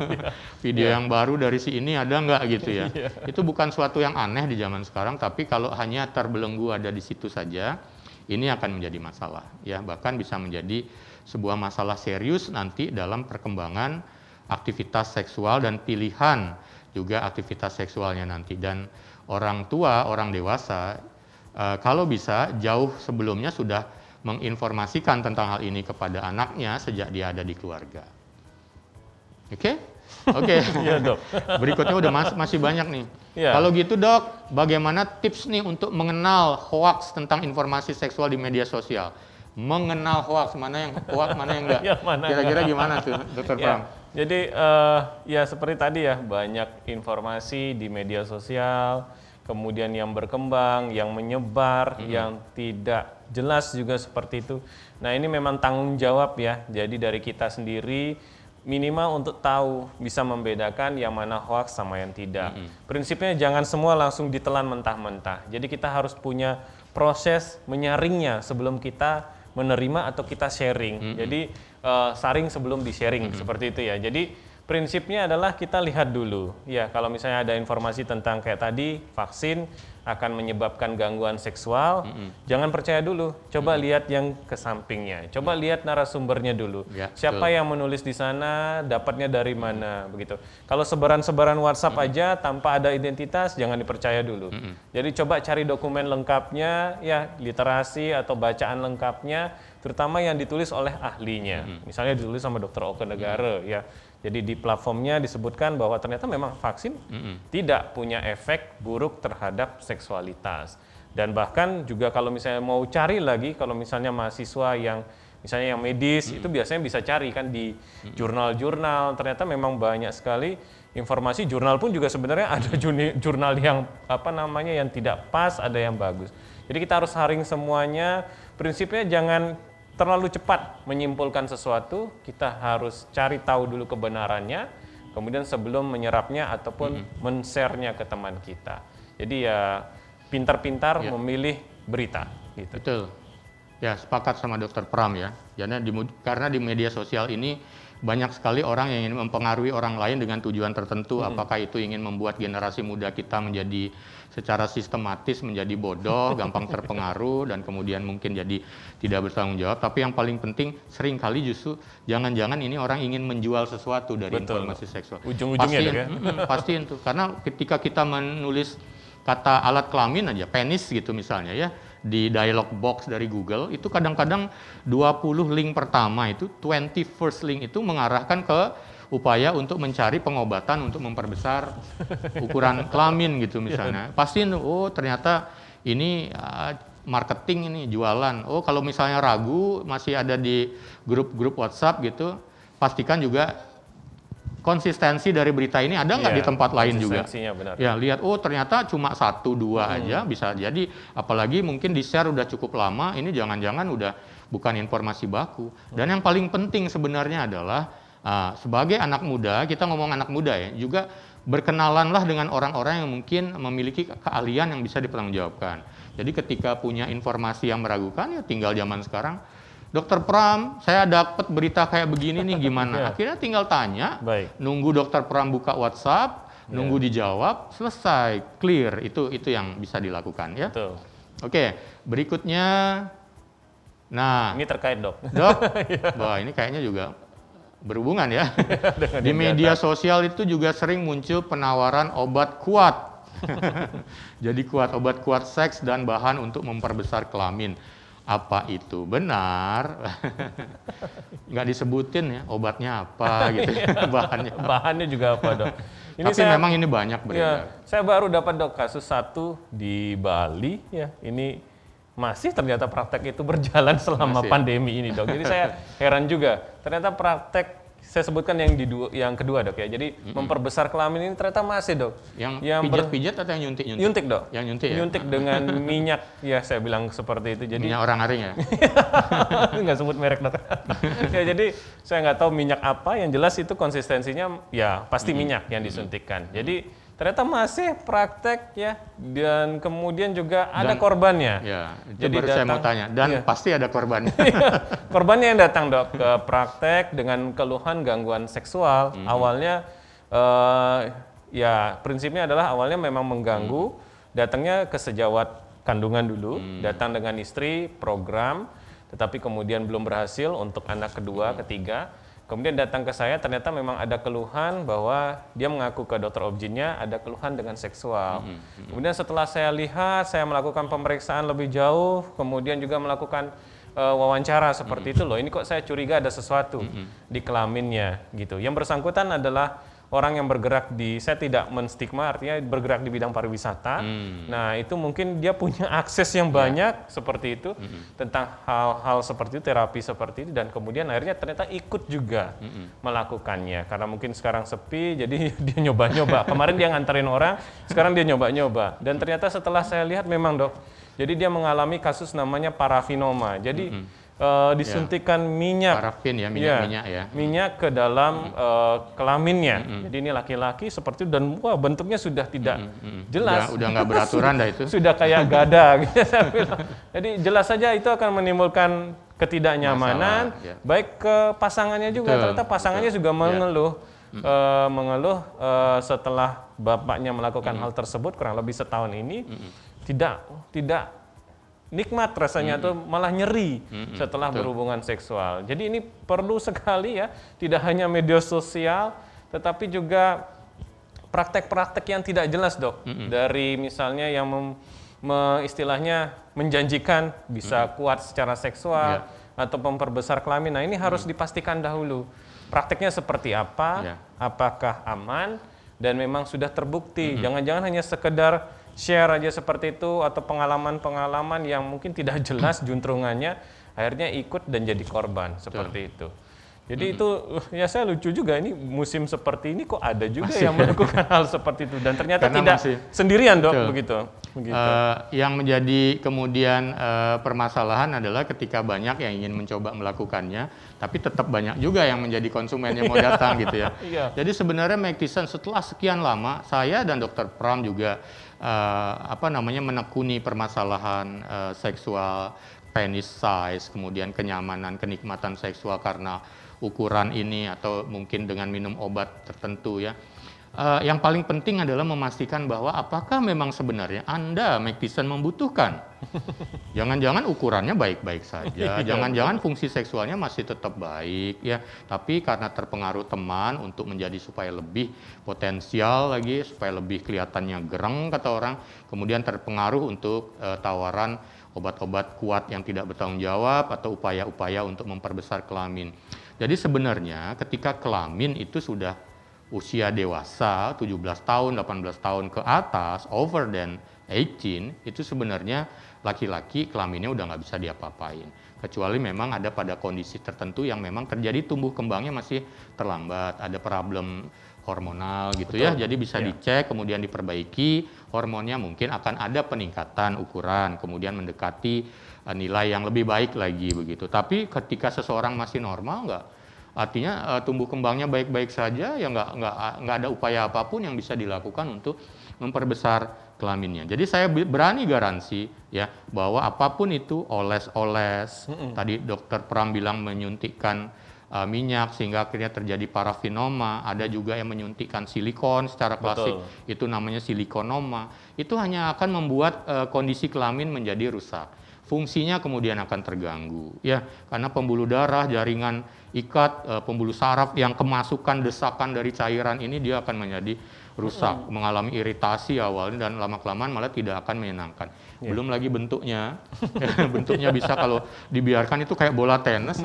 video yang baru dari si ini ada nggak gitu ya. Itu bukan suatu yang aneh di zaman sekarang, tapi kalau hanya terbelenggu ada di situ saja, ini akan menjadi masalah. Ya, bahkan bisa menjadi sebuah masalah serius nanti dalam perkembangan aktivitas seksual dan pilihan juga aktivitas seksualnya nanti. Dan orang tua, orang dewasa, kalau bisa jauh sebelumnya sudah menginformasikan tentang hal ini kepada anaknya sejak dia ada di keluarga. Oke? Iya, Dok. Berikutnya udah masih banyak nih. Kalau gitu, Dok, bagaimana tips nih untuk mengenal hoaks tentang informasi seksual di media sosial? Mengenal hoaks, mana yang hoaks, mana yang enggak? Kira-kira gimana tuh, Dr. Pram? Jadi ya seperti tadi ya, banyak informasi di media sosial, kemudian yang berkembang, yang menyebar, yang tidak jelas juga seperti itu. Nah, ini memang tanggung jawab ya. Jadi dari kita sendiri minimal untuk tahu, bisa membedakan yang mana hoax sama yang tidak. Prinsipnya jangan semua langsung ditelan mentah-mentah. Jadi kita harus punya proses menyaringnya sebelum kita menerima atau kita sharing. Jadi saring sebelum di-sharing seperti itu ya. Jadi prinsipnya adalah kita lihat dulu, ya kalau misalnya ada informasi tentang kayak tadi vaksin akan menyebabkan gangguan seksual, jangan percaya dulu, coba lihat yang ke sampingnya, coba lihat narasumbernya dulu, siapa yang menulis di sana, dapatnya dari mana, begitu. Kalau sebaran-sebaran WhatsApp aja tanpa ada identitas, jangan dipercaya dulu. Jadi coba cari dokumen lengkapnya, ya literasi atau bacaan lengkapnya, terutama yang ditulis oleh ahlinya, misalnya ditulis sama Dr. Oke Negara, ya. Jadi di platformnya disebutkan bahwa ternyata memang vaksin tidak punya efek buruk terhadap seksualitas. Dan bahkan juga kalau misalnya mau cari lagi, kalau misalnya mahasiswa yang misalnya yang medis, itu biasanya bisa cari kan di jurnal-jurnal, ternyata memang banyak sekali informasi. Jurnal pun juga sebenarnya ada jurnal yang yang tidak pas, ada yang bagus. Jadi kita harus saring semuanya, prinsipnya jangan terlalu cepat menyimpulkan sesuatu, kita harus cari tahu dulu kebenarannya, kemudian sebelum menyerapnya ataupun men-share-nya ke teman kita. Jadi ya pintar-pintar memilih berita. Gitu. Betul. Ya, sepakat sama Dr. Pram ya. Karena di media sosial ini banyak sekali orang yang ingin mempengaruhi orang lain dengan tujuan tertentu. Apakah itu ingin membuat generasi muda kita menjadi secara sistematis menjadi bodoh, gampang terpengaruh, dan kemudian mungkin jadi tidak bertanggung jawab. Tapi yang paling penting, seringkali justru jangan-jangan ini orang ingin menjual sesuatu dari informasi seksual. Ujung-ujungnya pastiin tuh. Karena ketika kita menulis kata alat kelamin aja, penis gitu misalnya ya, di dialog box dari Google, itu kadang-kadang 20 link pertama itu, 20 first link itu mengarahkan ke upaya untuk mencari pengobatan untuk memperbesar ukuran kelamin gitu misalnya. Pastiin, oh ternyata ini marketing, ini jualan. Oh kalau misalnya ragu, masih ada di grup-grup WhatsApp gitu, pastikan juga konsistensi dari berita ini ada nggak di tempat lain juga. Benar. Ya lihat, oh ternyata cuma 1-2 aja bisa jadi, apalagi mungkin di-share udah cukup lama, ini jangan-jangan udah bukan informasi baku. Dan yang paling penting sebenarnya adalah sebagai anak muda, kita ngomong anak muda ya, juga berkenalanlah dengan orang-orang yang mungkin memiliki keahlian yang bisa dipertanggungjawabkan. Jadi ketika punya informasi yang meragukan, ya tinggal zaman sekarang, Dokter Pram, saya dapat berita kayak begini nih, gimana? Akhirnya tinggal tanya, nunggu Dokter Pram buka WhatsApp, nunggu dijawab, selesai, clear. Itu yang bisa dilakukan ya. Betul. Oke, berikutnya, nah, ini terkait dok. Wah ini kayaknya juga berhubungan ya. Di media sosial itu juga sering muncul penawaran obat kuat. Jadi obat kuat seks dan bahan untuk memperbesar kelamin. Apa itu benar? Nggak disebutin ya obatnya apa gitu, bahannya juga apa dok. Ini tapi memang ini banyak beredar. Ya, saya baru dapat dok kasus satu di Bali ya. Ini masih ternyata praktek itu berjalan selama pandemi ini dok. Jadi saya heran juga. Ternyata praktek saya sebutkan yang kedua dok ya. Jadi memperbesar kelamin ini ternyata masih dok. Yang pijat-pijat atau yang nyuntik? Nyuntik dok. Yang nyuntik ya. Nyuntik dengan minyak ya saya bilang seperti itu. Jadi minyak orang-aring ya. Nggak sebut merek dok. Ya jadi saya nggak tahu minyak apa. Yang jelas itu konsistensinya ya pasti minyak yang disuntikkan. Jadi ternyata masih praktek ya, dan kemudian juga ada korbannya. Ya, jadi saya mau tanya, dan pasti ada korbannya. Korbannya yang datang dok ke praktek dengan keluhan gangguan seksual. Awalnya ya prinsipnya adalah awalnya memang mengganggu, datangnya ke sejawat kandungan dulu, datang dengan istri, program, tetapi kemudian belum berhasil untuk anak kedua, ketiga. Kemudian datang ke saya, ternyata memang ada keluhan bahwa dia mengaku ke dokter objinnya ada keluhan dengan seksual. Kemudian setelah saya lihat, saya melakukan pemeriksaan lebih jauh, kemudian juga melakukan wawancara seperti itu loh. Ini kok saya curiga ada sesuatu di kelaminnya gitu. Yang bersangkutan adalah orang yang bergerak saya tidak menstigma, artinya bergerak di bidang pariwisata. Nah itu mungkin dia punya akses yang banyak seperti itu tentang hal-hal seperti itu, terapi seperti itu, dan kemudian akhirnya ternyata ikut juga melakukannya. Karena mungkin sekarang sepi, jadi dia nyoba-nyoba. Kemarin dia nganterin orang, sekarang dia nyoba-nyoba. Dan ternyata setelah saya lihat memang dok, jadi dia mengalami kasus namanya parafinoma. Jadi disuntikan minyak, parafin ya, minyak ya, minyak ke dalam kelaminnya. Jadi ini laki-laki seperti itu, dan wah bentuknya sudah tidak jelas, udah nggak beraturan dah itu, sudah kayak gada gitu. Jadi jelas saja itu akan menimbulkan ketidaknyamanan, baik ke pasangannya juga. Ternyata pasangannya juga mengeluh setelah bapaknya melakukan hal tersebut kurang lebih setahun ini, tidak nikmat rasanya atau malah nyeri setelah berhubungan seksual. Jadi ini perlu sekali ya, tidak hanya media sosial, tetapi juga praktek-praktek yang tidak jelas dok. Dari misalnya yang istilahnya menjanjikan bisa kuat secara seksual atau memperbesar kelamin. Nah ini harus dipastikan dahulu prakteknya seperti apa, apakah aman, dan memang sudah terbukti. Jangan-jangan hanya sekedar share aja seperti itu, atau pengalaman-pengalaman yang mungkin tidak jelas juntrungannya, akhirnya ikut dan jadi korban seperti itu. Jadi itu ya saya lucu juga, ini musim seperti ini kok ada juga yang melakukan hal seperti itu, dan ternyata tidak sendirian dok. Begitu. Yang menjadi kemudian permasalahan adalah ketika banyak yang ingin mencoba melakukannya, tapi tetap banyak juga yang menjadi konsumen yang mau datang gitu ya. Jadi sebenarnya Maktisen setelah sekian lama, saya dan Dokter Pram juga menekuni permasalahan seksual, penis size, kemudian kenyamanan, kenikmatan seksual karena ukuran ini atau mungkin dengan minum obat tertentu ya. Yang paling penting adalah memastikan bahwa apakah memang sebenarnya Anda Maktisen membutuhkan. Jangan-jangan ukurannya baik-baik saja, jangan-jangan fungsi seksualnya masih tetap baik ya, tapi karena terpengaruh teman untuk menjadi supaya lebih potensial lagi, supaya lebih kelihatannya gereng kata orang, kemudian terpengaruh untuk tawaran obat-obat kuat yang tidak bertanggung jawab atau upaya-upaya untuk memperbesar kelamin. Jadi sebenarnya ketika kelamin itu sudah usia dewasa, 17 tahun, 18 tahun ke atas, over than 18, itu sebenarnya laki-laki kelaminnya udah nggak bisa diapa-apain. Kecuali memang ada pada kondisi tertentu yang memang terjadi tumbuh kembangnya masih terlambat, ada problem hormonal gitu. Betul. Ya, jadi bisa dicek, kemudian diperbaiki, hormonnya mungkin akan ada peningkatan ukuran, kemudian mendekati nilai yang lebih baik lagi begitu. Tapi ketika seseorang masih normal, nggak, artinya tumbuh kembangnya baik-baik saja, ya nggak ada upaya apapun yang bisa dilakukan untuk memperbesar kelaminnya. Jadi saya berani garansi ya bahwa apapun itu oles-oles, tadi Dokter Pram bilang menyuntikkan minyak sehingga akhirnya terjadi parafinoma, ada juga yang menyuntikkan silikon secara klasik, itu namanya silikonoma. Itu hanya akan membuat kondisi kelamin menjadi rusak. Fungsinya kemudian akan terganggu ya, karena pembuluh darah, jaringan ikat, pembuluh saraf yang kemasukan desakan dari cairan ini dia akan menjadi rusak, mengalami iritasi awalnya dan lama-kelamaan malah tidak akan menyenangkan. Belum lagi bentuknya, bentuknya bisa kalau dibiarkan itu kayak bola tenis.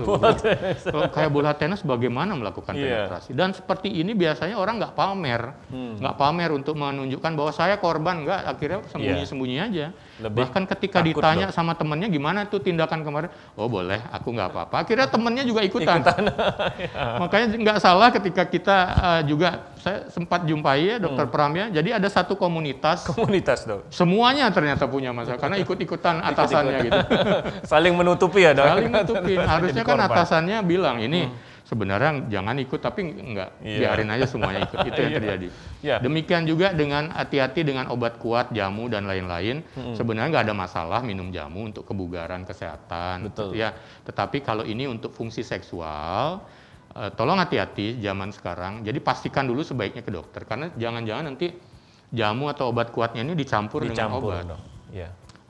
Kalau kayak bola tenis bagaimana melakukan penetrasi? Dan seperti ini biasanya orang nggak pamer untuk menunjukkan bahwa saya korban, nggak, akhirnya sembunyi-sembunyi aja. Bahkan ketika ditanya sama temennya gimana tuh tindakan kemarin, oh boleh, aku nggak apa-apa. Akhirnya temennya juga ikutan. Makanya nggak salah ketika kita juga, saya sempat jumpai ya Dokter Pram ya, jadi ada satu komunitas dok. Semuanya ternyata punya masalah karena ikut-ikutan atasannya gitu. Saling menutupi ya dok. Saling menutupi. Harusnya kan atasannya bilang ini sebenarnya jangan ikut, tapi enggak, biarin aja semuanya ikut. Itu yang terjadi. Demikian juga dengan hati-hati dengan obat kuat, jamu dan lain-lain. Sebenarnya nggak ada masalah minum jamu untuk kebugaran, kesehatan. Betul. Ya, tetapi kalau ini untuk fungsi seksual, tolong hati-hati zaman sekarang. Jadi pastikan dulu sebaiknya ke dokter, karena jangan-jangan nanti jamu atau obat kuatnya ini dicampur dengan obat.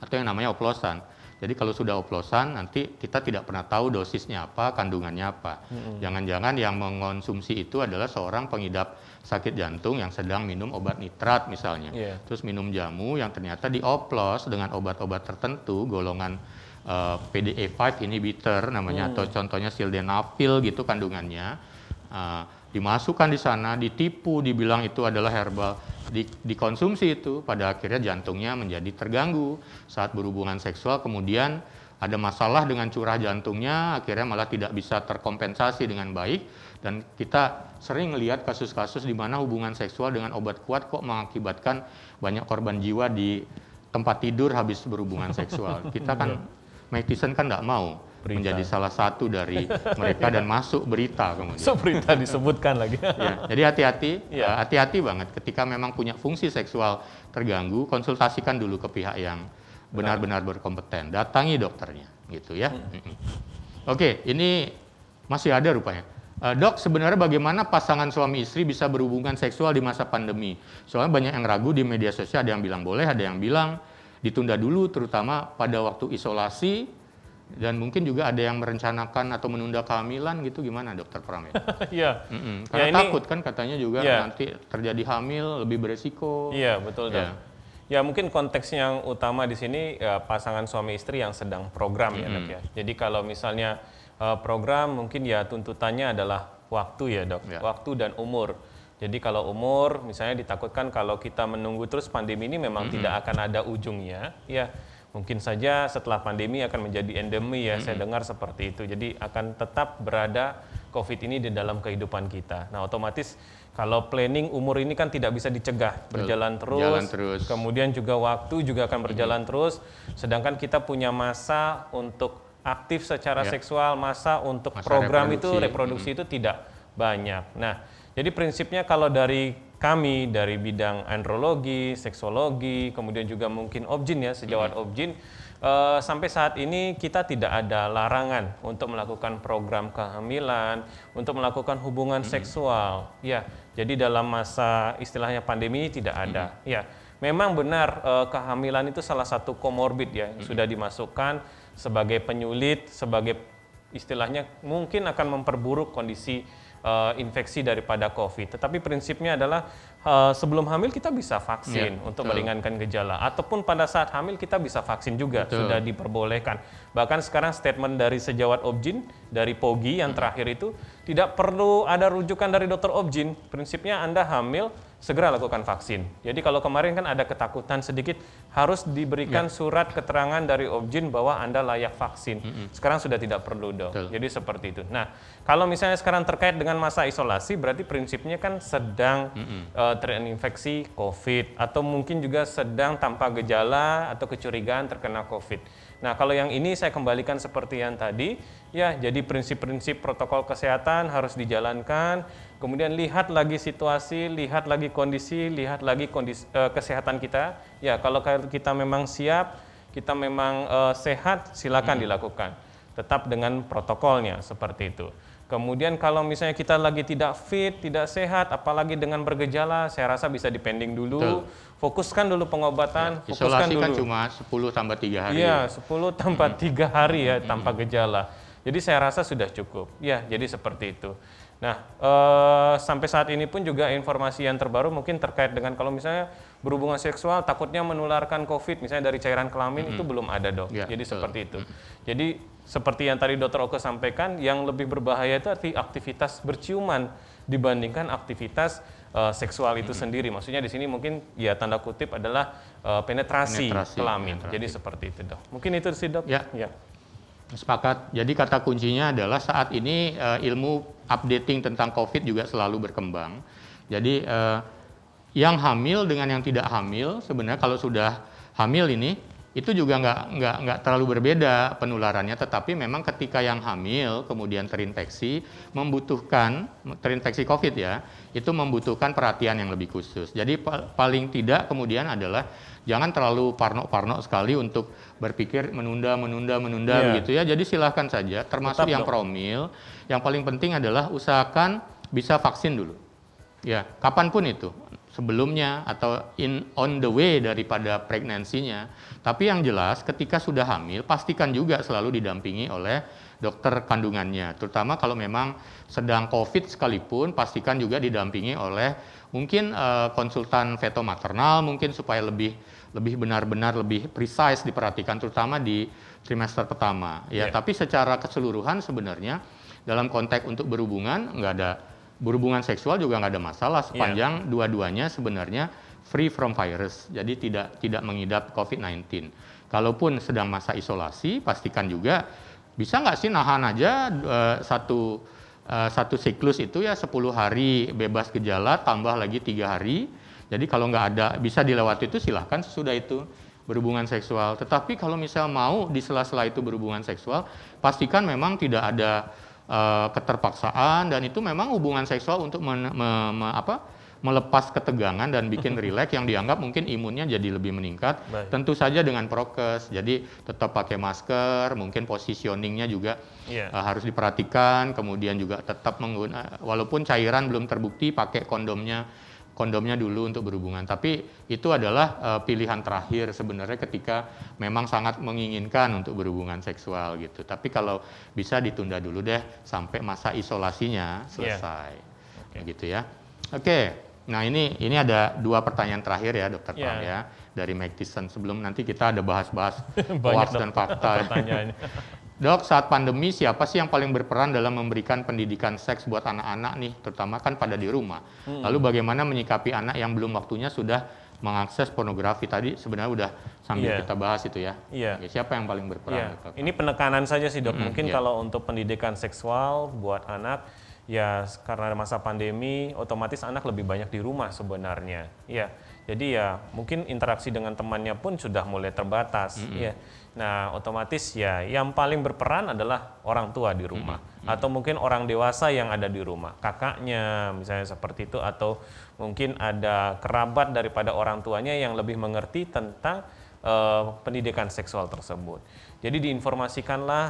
Atau yang namanya oplosan. Jadi kalau sudah oplosan, nanti kita tidak pernah tahu dosisnya apa, kandungannya apa. Jangan-jangan yang mengonsumsi itu adalah seorang pengidap sakit jantung yang sedang minum obat nitrat misalnya. Terus minum jamu yang ternyata dioplos dengan obat-obat tertentu, golongan PDE5 inhibitor namanya, atau contohnya sildenafil gitu kandungannya. Dimasukkan di sana, ditipu, dibilang itu adalah herbal, dikonsumsi itu, pada akhirnya jantungnya menjadi terganggu saat berhubungan seksual, kemudian ada masalah dengan curah jantungnya, akhirnya malah tidak bisa terkompensasi dengan baik, dan kita sering melihat kasus-kasus di mana hubungan seksual dengan obat kuat kok mengakibatkan banyak korban jiwa di tempat tidur habis berhubungan seksual. Kita kan, Mike Tyson kan nggak mau menjadi salah satu dari mereka dan masuk berita kemudian. Berita disebutkan lagi. Jadi hati-hati banget ketika memang punya fungsi seksual terganggu, konsultasikan dulu ke pihak yang benar-benar berkompeten, datangi dokternya, gitu ya. Oke, ini masih ada rupanya. Dok, sebenarnya bagaimana pasangan suami istri bisa berhubungan seksual di masa pandemi? Soalnya banyak yang ragu di media sosial, ada yang bilang boleh, ada yang bilang ditunda dulu, terutama pada waktu isolasi. Dan mungkin juga ada yang merencanakan atau menunda kehamilan gitu, gimana Dokter Pram ya? Karena takut kan katanya juga nanti terjadi hamil lebih beresiko. Iya betul dok. Ya mungkin konteks yang utama di sini pasangan suami istri yang sedang program ya dok ya. Jadi kalau misalnya program mungkin ya tuntutannya adalah waktu ya dok, waktu dan umur. Jadi kalau umur misalnya ditakutkan kalau kita menunggu terus pandemi ini memang tidak akan ada ujungnya ya. Mungkin saja setelah pandemi akan menjadi endemi ya, saya dengar seperti itu. Jadi akan tetap berada COVID ini di dalam kehidupan kita. Nah otomatis kalau planning umur ini kan tidak bisa dicegah, berjalan terus. Kemudian juga waktu juga akan berjalan terus. Sedangkan kita punya masa untuk aktif secara seksual, masa untuk masa program reproduksi itu tidak banyak. Nah jadi prinsipnya kalau dari kami dari bidang andrologi, seksologi, kemudian juga mungkin objin ya, sejawat objin, sampai saat ini kita tidak ada larangan untuk melakukan program kehamilan, untuk melakukan hubungan seksual. Ya, jadi dalam masa istilahnya pandemi ini tidak ada. Ya, memang benar kehamilan itu salah satu komorbid ya, yang sudah dimasukkan sebagai penyulit, sebagai istilahnya mungkin akan memperburuk kondisi infeksi daripada COVID. Tetapi prinsipnya adalah sebelum hamil kita bisa vaksin untuk meringankan gejala, ataupun pada saat hamil kita bisa vaksin juga, sudah diperbolehkan. Bahkan sekarang statement dari sejawat objin dari POGI yang terakhir itu tidak perlu ada rujukan dari dokter objin. Prinsipnya Anda hamil segera lakukan vaksin. Jadi kalau kemarin kan ada ketakutan sedikit, harus diberikan surat keterangan dari objin bahwa Anda layak vaksin. Sekarang sudah tidak perlu dok. Jadi seperti itu. Nah, kalau misalnya sekarang terkait dengan masa isolasi, berarti prinsipnya kan sedang terinfeksi COVID, atau mungkin juga sedang tanpa gejala atau kecurigaan terkena COVID. Nah, kalau yang ini saya kembalikan seperti yang tadi, ya, jadi prinsip-prinsip protokol kesehatan harus dijalankan, kemudian lihat lagi situasi, lihat lagi kondisi, kesehatan kita. Ya, kalau kita memang siap, kita memang sehat, silakan dilakukan. Tetap dengan protokolnya seperti itu. Kemudian kalau misalnya kita lagi tidak fit, tidak sehat, apalagi dengan bergejala, saya rasa bisa dipending dulu, fokuskan dulu pengobatan, Ya, fokuskan isolasi dulu. kan cuma 10 tambah 3 hari. Iya, 10 tambah 3 hari ya tanpa gejala. Jadi saya rasa sudah cukup. Ya, jadi seperti itu. Nah, sampai saat ini pun juga informasi yang terbaru mungkin terkait dengan kalau misalnya berhubungan seksual takutnya menularkan COVID, misalnya dari cairan kelamin itu belum ada, Dok. Ya, jadi betul. seperti itu. Jadi seperti yang tadi Dr. Oke sampaikan, yang lebih berbahaya itu aktivitas berciuman dibandingkan aktivitas seksual itu sendiri. Maksudnya di sini mungkin ya tanda kutip adalah penetrasi kelamin. Jadi seperti itu, Dok. Mungkin itu sih, Dok. Ya. Ya. Sepakat. Jadi kata kuncinya adalah saat ini ilmu updating tentang COVID juga selalu berkembang. Jadi yang hamil dengan yang tidak hamil sebenarnya kalau sudah hamil ini itu juga nggak terlalu berbeda penularannya, tetapi memang ketika yang hamil kemudian terinfeksi COVID ya, itu membutuhkan perhatian yang lebih khusus. Jadi paling tidak kemudian adalah jangan terlalu parno sekali untuk berpikir menunda begitu ya. Jadi silahkan saja, termasuk yang promil. Yang paling penting adalah usahakan bisa vaksin dulu. Ya, kapanpun itu. Sebelumnya atau on the way daripada pregnancy-nya. Tapi yang jelas ketika sudah hamil pastikan juga selalu didampingi oleh dokter kandungannya. Terutama kalau memang sedang COVID sekalipun pastikan juga didampingi oleh mungkin konsultan feto maternal mungkin supaya lebih benar-benar lebih precise diperhatikan terutama di trimester pertama. Ya, tapi secara keseluruhan sebenarnya dalam konteks untuk berhubungan seksual juga nggak ada masalah sepanjang dua-duanya sebenarnya free from virus, jadi tidak mengidap COVID-19. Kalaupun sedang masa isolasi, pastikan juga bisa nggak sih nahan aja satu siklus itu ya 10 hari bebas gejala tambah lagi 3 hari. Jadi kalau nggak ada bisa dilewati itu silahkan sesudah itu berhubungan seksual. Tetapi kalau misal mau di sela-sela itu berhubungan seksual, pastikan memang tidak ada keterpaksaan dan itu memang hubungan seksual untuk melepas ketegangan dan bikin rileks yang dianggap mungkin imunnya jadi lebih meningkat. Tentu saja dengan prokes, jadi tetap pakai masker, mungkin positioningnya juga harus diperhatikan, kemudian juga tetap walaupun cairan belum terbukti pakai kondomnya dulu untuk berhubungan. Tapi itu adalah pilihan terakhir sebenarnya ketika memang sangat menginginkan untuk berhubungan seksual gitu. Tapi kalau bisa ditunda dulu deh sampai masa isolasinya selesai. Gitu ya. Oke. Nah, ini ada 2 pertanyaan terakhir ya, Dokter Pram ya, dari Mike Tyson. Sebelum nanti kita ada bahas-bahas hoax dan fakta. Dok, saat pandemi siapa sih yang paling berperan dalam memberikan pendidikan seks buat anak-anak nih, terutama kan pada di rumah. Lalu bagaimana menyikapi anak yang belum waktunya sudah mengakses pornografi? Tadi sebenarnya udah sambil kita bahas itu ya. Oke, siapa yang paling berperan? Ini penekanan saja sih, Dok. Mungkin kalau untuk pendidikan seksual buat anak, ya karena masa pandemi, otomatis anak lebih banyak di rumah sebenarnya. Ya, jadi ya mungkin interaksi dengan temannya pun sudah mulai terbatas. Ya. Nah, otomatis ya yang paling berperan adalah orang tua di rumah. Atau mungkin orang dewasa yang ada di rumah. Kakaknya misalnya seperti itu. Atau mungkin ada kerabat daripada orang tuanya yang lebih mengerti tentang pendidikan seksual tersebut. Jadi diinformasikanlah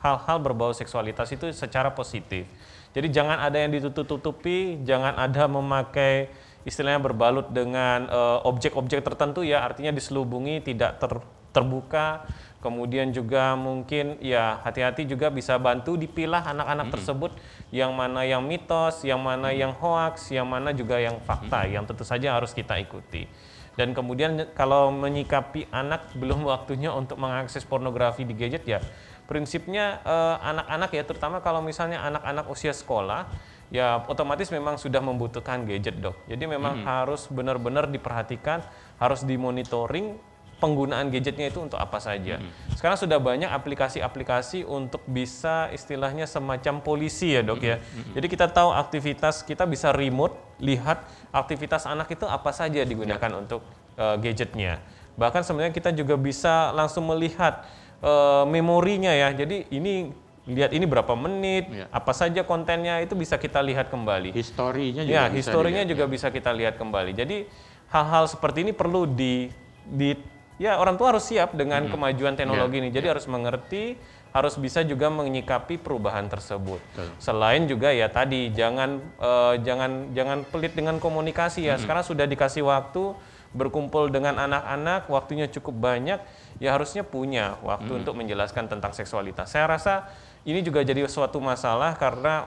hal-hal berbau seksualitas itu secara positif. Jadi jangan ada yang ditutup-tutupi, jangan ada memakai istilahnya berbalut dengan objek-objek tertentu ya, artinya diselubungi, tidak terbuka. Kemudian juga mungkin ya hati-hati juga bisa bantu dipilah anak-anak tersebut yang mana yang mitos, yang mana yang hoaks, yang mana juga yang fakta yang tentu saja harus kita ikuti. Dan kemudian kalau menyikapi anak belum waktunya untuk mengakses pornografi di gadget ya prinsipnya anak-anak ya terutama kalau misalnya anak-anak usia sekolah ya otomatis memang sudah membutuhkan gadget, Dok. Jadi memang harus benar-benar diperhatikan, harus dimonitoring penggunaan gadgetnya itu untuk apa saja. Sekarang sudah banyak aplikasi-aplikasi untuk bisa istilahnya semacam polisi ya, Dok ya. Jadi kita tahu aktivitas, kita bisa remote lihat aktivitas anak itu apa saja digunakan untuk gadgetnya. Bahkan sebenarnya kita juga bisa langsung melihat memorinya ya. Jadi lihat ini berapa menit, apa saja kontennya itu bisa kita lihat kembali. Historinya juga bisa historinya juga bisa kita lihat kembali. Jadi hal-hal seperti ini perlu orang tua harus siap dengan kemajuan teknologi ini. Jadi harus mengerti, harus bisa juga menyikapi perubahan tersebut. Selain juga ya tadi jangan pelit dengan komunikasi ya. Sekarang sudah dikasih waktu berkumpul dengan anak-anak, waktunya cukup banyak, ya harusnya punya waktu untuk menjelaskan tentang seksualitas. Saya rasa ini juga jadi suatu masalah karena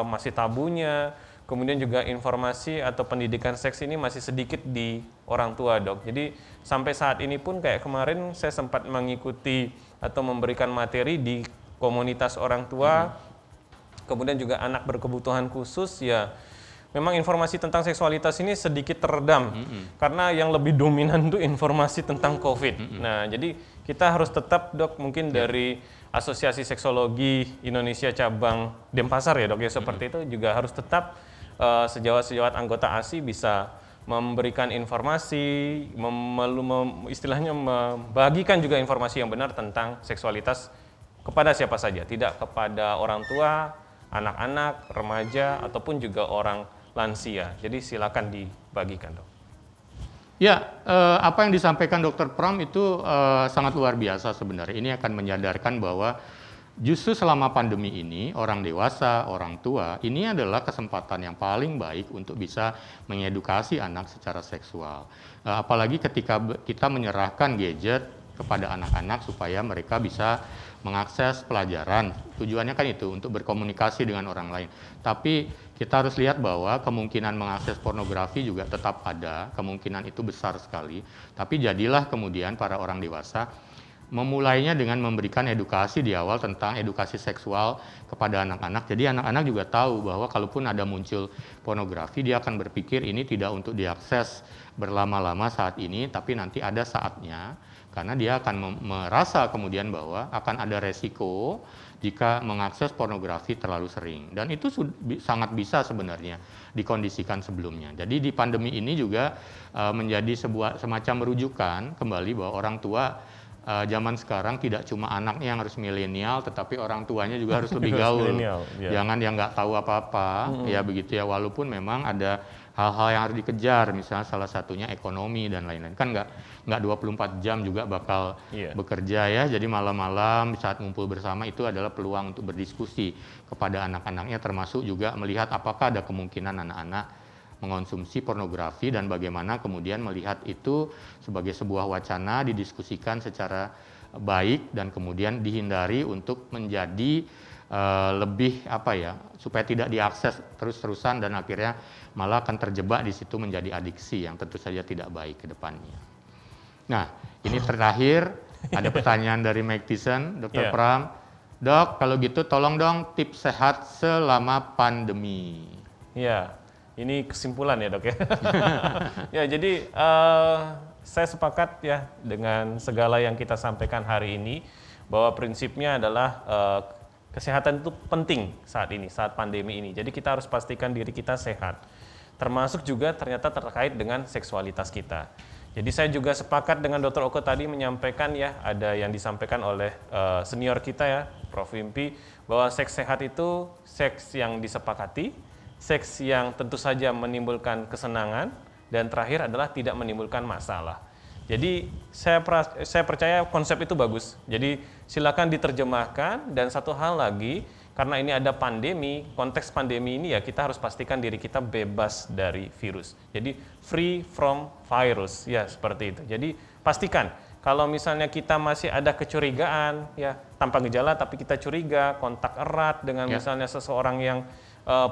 masih tabunya, kemudian juga informasi atau pendidikan seks ini masih sedikit di orang tua, Dok. Jadi sampai saat ini pun kayak kemarin saya sempat mengikuti atau memberikan materi di komunitas orang tua, kemudian juga anak berkebutuhan khusus ya. Memang informasi tentang seksualitas ini sedikit teredam karena yang lebih dominan itu informasi tentang COVID. Nah, jadi kita harus tetap, Dok, mungkin dari Asosiasi Seksologi Indonesia cabang Denpasar ya, Dok, ya seperti itu juga harus tetap sejawat-sejawat anggota ASI bisa memberikan informasi, istilahnya membagikan juga informasi yang benar tentang seksualitas kepada siapa saja, tidak kepada orang tua, anak-anak, remaja, ataupun juga orang lansia. Jadi silakan dibagikan, Dok. Ya, apa yang disampaikan Dr. Pram itu sangat luar biasa sebenarnya. Ini akan menyadarkan bahwa justru selama pandemi ini, orang dewasa, orang tua, ini adalah kesempatan yang paling baik untuk bisa mengedukasi anak secara seksual. Apalagi ketika kita menyerahkan gadget kepada anak-anak supaya mereka bisa mengakses pelajaran. Tujuannya kan itu, untuk berkomunikasi dengan orang lain. Tapi kita harus lihat bahwa kemungkinan mengakses pornografi juga tetap ada, kemungkinan itu besar sekali. Tapi jadilah kemudian para orang dewasa memulainya dengan memberikan edukasi di awal tentang edukasi seksual kepada anak-anak. Jadi anak-anak juga tahu bahwa kalaupun ada muncul pornografi, dia akan berpikir ini tidak untuk diakses berlama-lama saat ini, tapi nanti ada saatnya, karena dia akan merasa kemudian bahwa akan ada resiko jika mengakses pornografi terlalu sering. Dan itu sangat bisa sebenarnya dikondisikan sebelumnya. Jadi di pandemi ini juga menjadi semacam rujukan kembali bahwa orang tua zaman sekarang tidak cuma anaknya yang harus milenial, tetapi orang tuanya juga harus lebih gaul. Jangan yang nggak tahu apa-apa, ya begitu ya. Walaupun memang ada hal-hal yang harus dikejar, misalnya salah satunya ekonomi dan lain-lain. Kan nggak 24 jam juga bakal bekerja ya. Jadi malam-malam saat ngumpul bersama itu adalah peluang untuk berdiskusi kepada anak-anaknya, termasuk juga melihat apakah ada kemungkinan anak-anak mengonsumsi pornografi dan bagaimana kemudian melihat itu sebagai sebuah wacana didiskusikan secara baik dan kemudian dihindari untuk menjadi lebih supaya tidak diakses terus-terusan dan akhirnya malah akan terjebak di situ menjadi adiksi yang tentu saja tidak baik ke depannya. Nah, ini terakhir ada pertanyaan dari Mike Tyson, Dr. Pram. Dok, kalau gitu tolong dong tips sehat selama pandemi. Ya. Ini kesimpulan ya, Dok ya. Ya, jadi saya sepakat ya dengan segala yang kita sampaikan hari ini bahwa prinsipnya adalah kesehatan itu penting saat ini, saat pandemi ini. Jadi kita harus pastikan diri kita sehat. Termasuk juga ternyata terkait dengan seksualitas kita. Jadi saya juga sepakat dengan Dr. Oke tadi menyampaikan ya, ada yang disampaikan oleh senior kita ya, Prof. Wimpi, bahwa seks sehat itu seks yang disepakati, seks yang tentu saja menimbulkan kesenangan, dan terakhir adalah tidak menimbulkan masalah. Jadi saya percaya konsep itu bagus. Jadi silakan diterjemahkan, dan satu hal lagi, karena ini ada pandemi, konteks pandemi ini ya kita harus pastikan diri kita bebas dari virus. Jadi free from virus, ya seperti itu. Jadi pastikan kalau misalnya kita masih ada kecurigaan, ya tanpa gejala tapi kita curiga, kontak erat dengan misalnya seseorang yang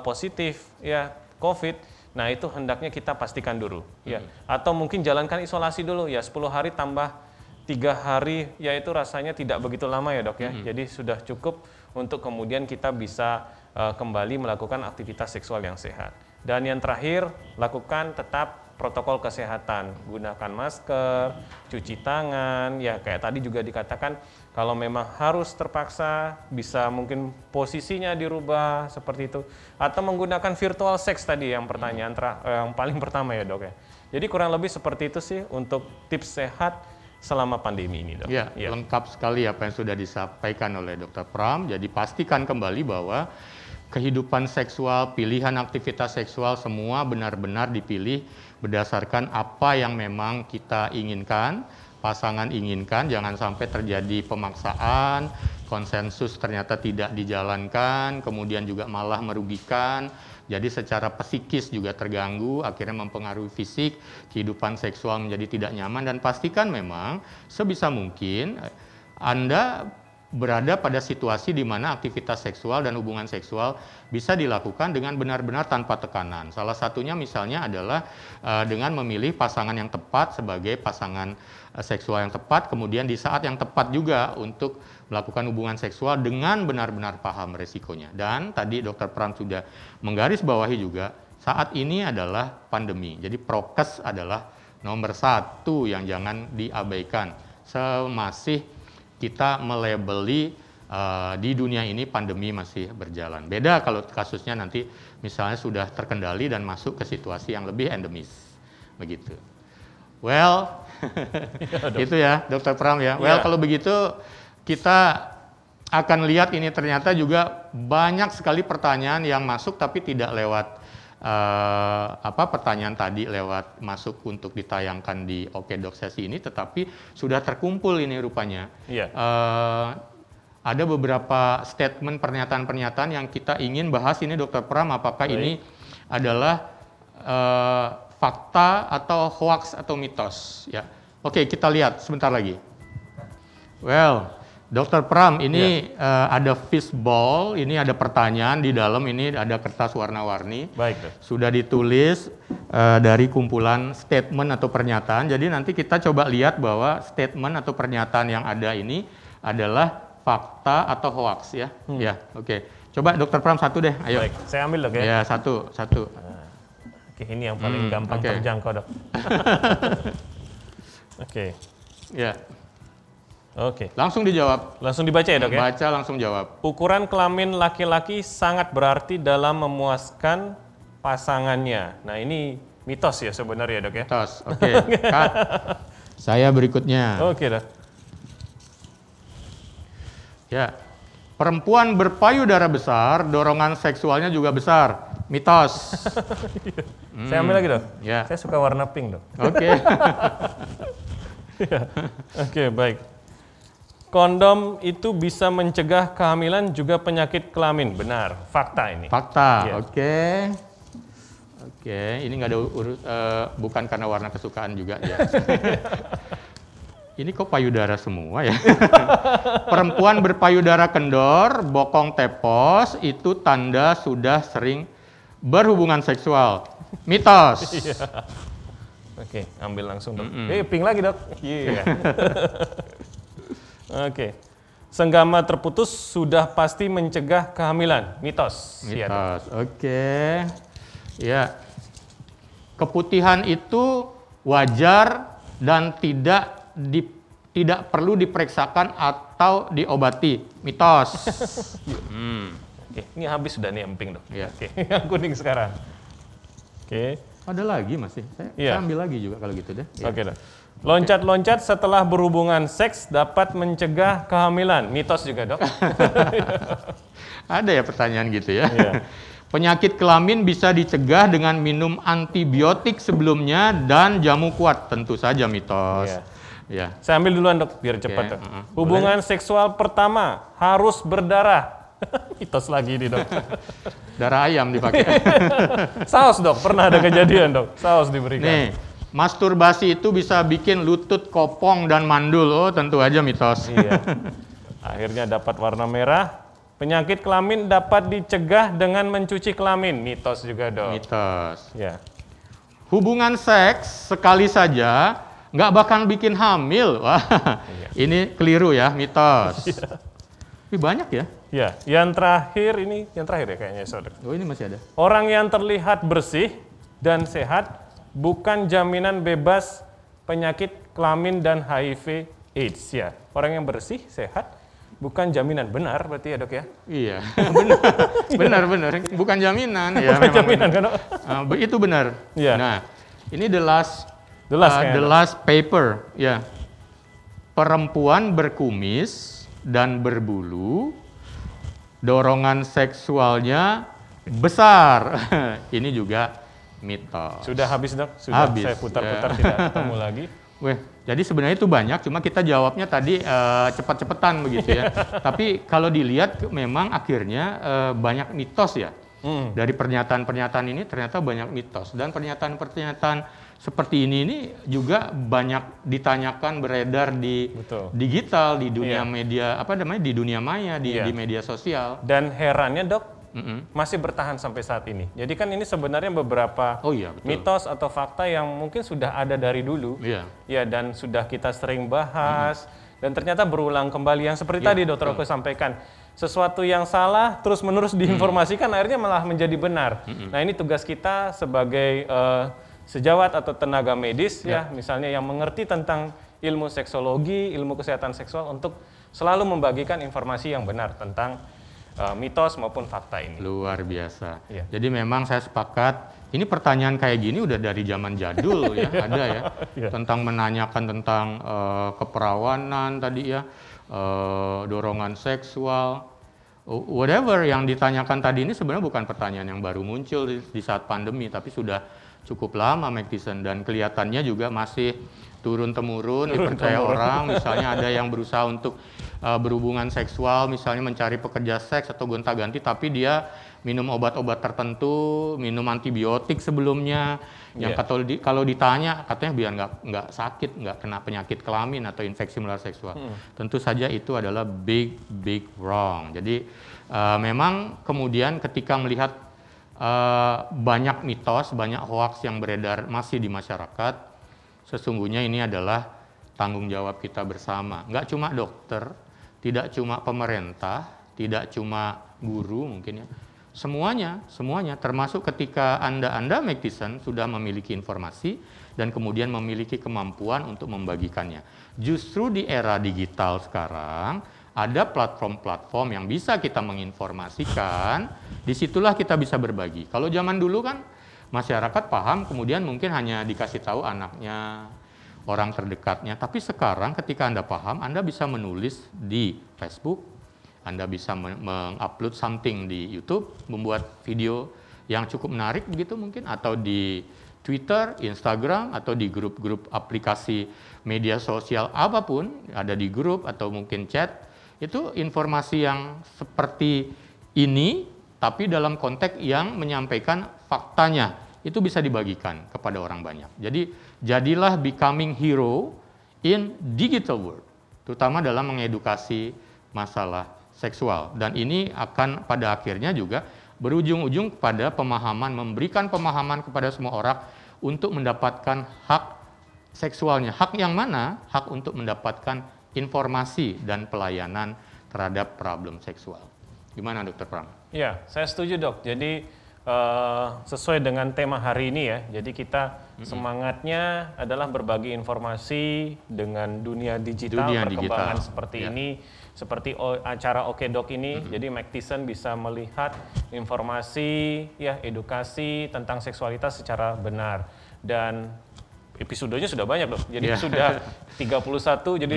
positif ya COVID, nah itu hendaknya kita pastikan dulu ya. Atau mungkin jalankan isolasi dulu ya 10 hari tambah 3 hari, ya itu rasanya tidak begitu lama ya, Dok ya. Jadi sudah cukup untuk kemudian kita bisa kembali melakukan aktivitas seksual yang sehat. Dan yang terakhir, lakukan tetap protokol kesehatan, gunakan masker, cuci tangan, ya kayak tadi juga dikatakan kalau memang harus terpaksa bisa mungkin posisinya dirubah seperti itu, atau menggunakan virtual sex tadi yang pertanyaan yang paling pertama ya, Dok ya. Jadi kurang lebih seperti itu sih untuk tips sehat selama pandemi ini, Dok. Ya, lengkap sekali apa yang sudah disampaikan oleh Dr. Pram. Jadi pastikan kembali bahwa kehidupan seksual, pilihan aktivitas seksual semua benar-benar dipilih berdasarkan apa yang memang kita inginkan, pasangan inginkan. Jangan sampai terjadi pemaksaan, konsensus ternyata tidak dijalankan, kemudian juga malah merugikan. Jadi secara psikis juga terganggu, akhirnya mempengaruhi fisik, kehidupan seksual menjadi tidak nyaman. Dan pastikan memang sebisa mungkin Anda berada pada situasi di mana aktivitas seksual dan hubungan seksual bisa dilakukan dengan benar-benar tanpa tekanan. Salah satunya misalnya adalah dengan memilih pasangan yang tepat sebagai pasangan seksual yang tepat, kemudian di saat yang tepat juga untuk melakukan hubungan seksual dengan benar-benar paham resikonya. Dan tadi Dr. Pram sudah menggarisbawahi juga, saat ini adalah pandemi. Jadi prokes adalah nomor 1 yang jangan diabaikan. Semasih kita melabeli di dunia ini pandemi masih berjalan. Beda kalau kasusnya nanti misalnya sudah terkendali dan masuk ke situasi yang lebih endemis. Begitu. Well, itu ya Dr. Pram ya. Well, kalau begitu kita akan lihat ini ternyata juga banyak sekali pertanyaan yang masuk tapi tidak lewat pertanyaan tadi lewat masuk untuk ditayangkan di OKDok sesi ini, tetapi sudah terkumpul ini rupanya. Ada beberapa statement pernyataan-pernyataan yang kita ingin bahas ini Dr. Pram, apakah ini adalah fakta atau hoax atau mitos ya. Oke, kita lihat sebentar lagi. Well, Dr. Pram, ini ada fishbowl, ini ada pertanyaan di dalam, ini ada kertas warna-warni. Baik, Dok. Sudah ditulis dari kumpulan statement atau pernyataan. Jadi nanti kita coba lihat bahwa statement atau pernyataan yang ada ini adalah fakta atau hoax ya. Ya, oke. Coba Dr. Pram satu deh, ayo. Baik, saya ambil, Dok ya. Ya, satu. Oke, ini yang paling gampang terjangkau, Dok. Oke. Ya. Oke. Langsung dijawab. Langsung dibaca ya, Dok ya? Baca langsung jawab. Ukuran kelamin laki-laki sangat berarti dalam memuaskan pasangannya. Nah, ini mitos ya sebenarnya, Dok ya? Mitos. Oke. Cut. Saya berikutnya. Oke, Dok. Ya. Perempuan berpayudara besar, dorongan seksualnya juga besar. Mitos. Saya ambil lagi, Dok. Ya. Saya suka warna pink, Dok. Oke. Oke, baik. Kondom itu bisa mencegah kehamilan juga penyakit kelamin. Benar, fakta ini. Fakta, Ya. Oke. Ini nggak ada bukan karena warna kesukaan juga ya. Ini kok payudara semua ya? Perempuan berpayudara kendor, bokong tepos, itu tanda sudah sering berhubungan seksual. Mitos. Oke, ambil langsung, Dok. Pink lagi, Dok. Iya. Oke. Senggama terputus sudah pasti mencegah kehamilan. Mitos. Mitos. Oke. Ya. Keputihan itu wajar dan tidak perlu diperiksakan atau diobati. Mitos. Oke, ini habis sudah nih yang pink, Dok. Ya. Oke, yang kuning sekarang. Oke. Ada lagi masih. Saya ambil lagi juga kalau gitu deh. Ya. Oke, Dok. Loncat-loncat setelah berhubungan seks dapat mencegah kehamilan. Mitos juga, Dok. Ada ya pertanyaan gitu ya. Iya. Penyakit kelamin bisa dicegah dengan minum antibiotik sebelumnya dan jamu kuat. Tentu saja mitos. Iya. Ya. Saya ambil duluan, Dok, biar cepat, Dok. Hubungan seksual pertama harus berdarah. Mitos lagi ini, Dok. Darah ayam dipakai. Saus, Dok. Pernah ada kejadian, Dok. Saus diberikan. Nih, masturbasi itu bisa bikin lutut kopong dan mandul. Oh, tentu aja mitos. Iya. Akhirnya dapat warna merah. Penyakit kelamin dapat dicegah dengan mencuci kelamin. Mitos juga, Dok. Mitos. Ya. Hubungan seks sekali saja nggak bakal bikin hamil. Wah, ini keliru ya, mitos. Ini banyak ya? Ya, yang terakhir ya kayaknya, Saudara. Oh, ini masih ada. Orang yang terlihat bersih dan sehat bukan jaminan bebas penyakit kelamin dan HIV AIDS ya. Orang yang bersih, sehat bukan jaminan. Benar berarti ya, Dok ya? Iya, benar. Bukan jaminan ya. Bukan jaminan kan, Dok? Itu benar. Iya. Nah, ini the last kayaknya, Dok. paper, ya. perempuan berkumis dan berbulu, dorongan seksualnya besar. Ini juga mitos. Sudah habis dok? Sudah habis, saya putar-putar tidak ketemu lagi. Weh, jadi sebenarnya itu banyak, cuma kita jawabnya tadi cepat-cepatan begitu ya. Tapi kalau dilihat memang akhirnya banyak mitos ya. Dari pernyataan-pernyataan ini ternyata banyak mitos, dan pernyataan-pernyataan seperti ini juga banyak ditanyakan, beredar di digital, di dunia media, di dunia maya, di media sosial. Dan herannya dok, masih bertahan sampai saat ini. Jadi kan ini sebenarnya beberapa mitos atau fakta yang mungkin sudah ada dari dulu, ya, dan sudah kita sering bahas, dan ternyata berulang kembali. Yang seperti tadi Dr. Oke sampaikan, sesuatu yang salah terus-menerus diinformasikan akhirnya malah menjadi benar. Nah ini tugas kita sebagai sejawat atau tenaga medis ya, misalnya yang mengerti tentang ilmu seksologi, ilmu kesehatan seksual, untuk selalu membagikan informasi yang benar tentang mitos maupun fakta ini. Luar biasa. Jadi memang saya sepakat, ini pertanyaan kayak gini udah dari zaman jadul ya, ada ya, tentang menanyakan tentang keperawanan tadi ya, dorongan seksual, whatever yang ditanyakan tadi ini sebenarnya bukan pertanyaan yang baru muncul di saat pandemi, tapi sudah cukup lama, Mike Tyson, dan kelihatannya juga masih turun-temurun dipercaya orang. Misalnya ada yang berusaha untuk berhubungan seksual, misalnya mencari pekerja seks atau gonta-ganti, tapi dia minum obat-obat tertentu, minum antibiotik sebelumnya, yang kalau ditanya katanya biar nggak sakit, nggak kena penyakit kelamin atau infeksi menular seksual. Tentu saja itu adalah big wrong. Jadi memang kemudian ketika melihat banyak mitos, banyak hoaks yang beredar masih di masyarakat, sesungguhnya ini adalah tanggung jawab kita bersama. Nggak cuma dokter, tidak cuma pemerintah, tidak cuma guru mungkin ya. Semuanya, termasuk ketika Anda Mike Tyson sudah memiliki informasi dan kemudian memiliki kemampuan untuk membagikannya. Justru di era digital sekarang, ada platform-platform yang bisa kita menginformasikan, disitulah kita bisa berbagi. Kalau zaman dulu kan masyarakat paham, kemudian mungkin hanya dikasih tahu anaknya, orang terdekatnya. Tapi sekarang ketika Anda paham, Anda bisa menulis di Facebook, Anda bisa mengupload something di YouTube, membuat video yang cukup menarik begitu mungkin, atau di Twitter, Instagram, atau di grup-grup aplikasi media sosial apapun, ada di grup atau mungkin chat. Itu informasi yang seperti ini, tapi dalam konteks yang menyampaikan faktanya, itu bisa dibagikan kepada orang banyak. Jadi, jadilah becoming hero in digital world, terutama dalam mengedukasi masalah seksual. Dan ini akan pada akhirnya juga berujung-ujung pada pemahaman, memberikan pemahaman kepada semua orang untuk mendapatkan hak seksualnya. Hak yang mana? Hak untuk mendapatkan informasi dan pelayanan terhadap problem seksual. Gimana Dr. Pram? Ya, saya setuju dok. Jadi sesuai dengan tema hari ini ya, jadi kita semangatnya adalah berbagi informasi dengan dunia digital, perkembangan seperti ini, seperti acara Oke Dok ini. Jadi Mike Tyson bisa melihat informasi, ya, edukasi tentang seksualitas secara benar. Dan episodenya sudah banyak dok, jadi sudah 31, jadi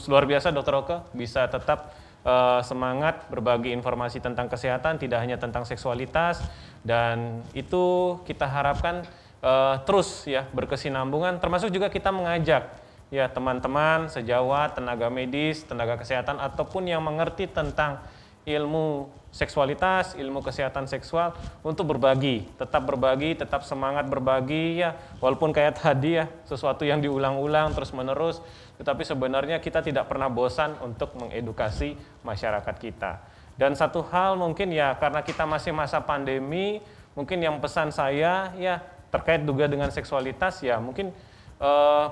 luar biasa Dr. Oke bisa tetap semangat berbagi informasi tentang kesehatan, tidak hanya tentang seksualitas, dan itu kita harapkan terus ya berkesinambungan, termasuk juga kita mengajak ya teman-teman sejawat, tenaga medis, tenaga kesehatan, ataupun yang mengerti tentang ilmu seksualitas, ilmu kesehatan seksual untuk berbagi, tetap semangat berbagi ya, walaupun kayak tadi ya, sesuatu yang diulang-ulang terus-menerus, tetapi sebenarnya kita tidak pernah bosan untuk mengedukasi masyarakat kita. Dan satu hal mungkin ya, karena kita masih masa pandemi, mungkin yang pesan saya ya terkait juga dengan seksualitas ya, mungkin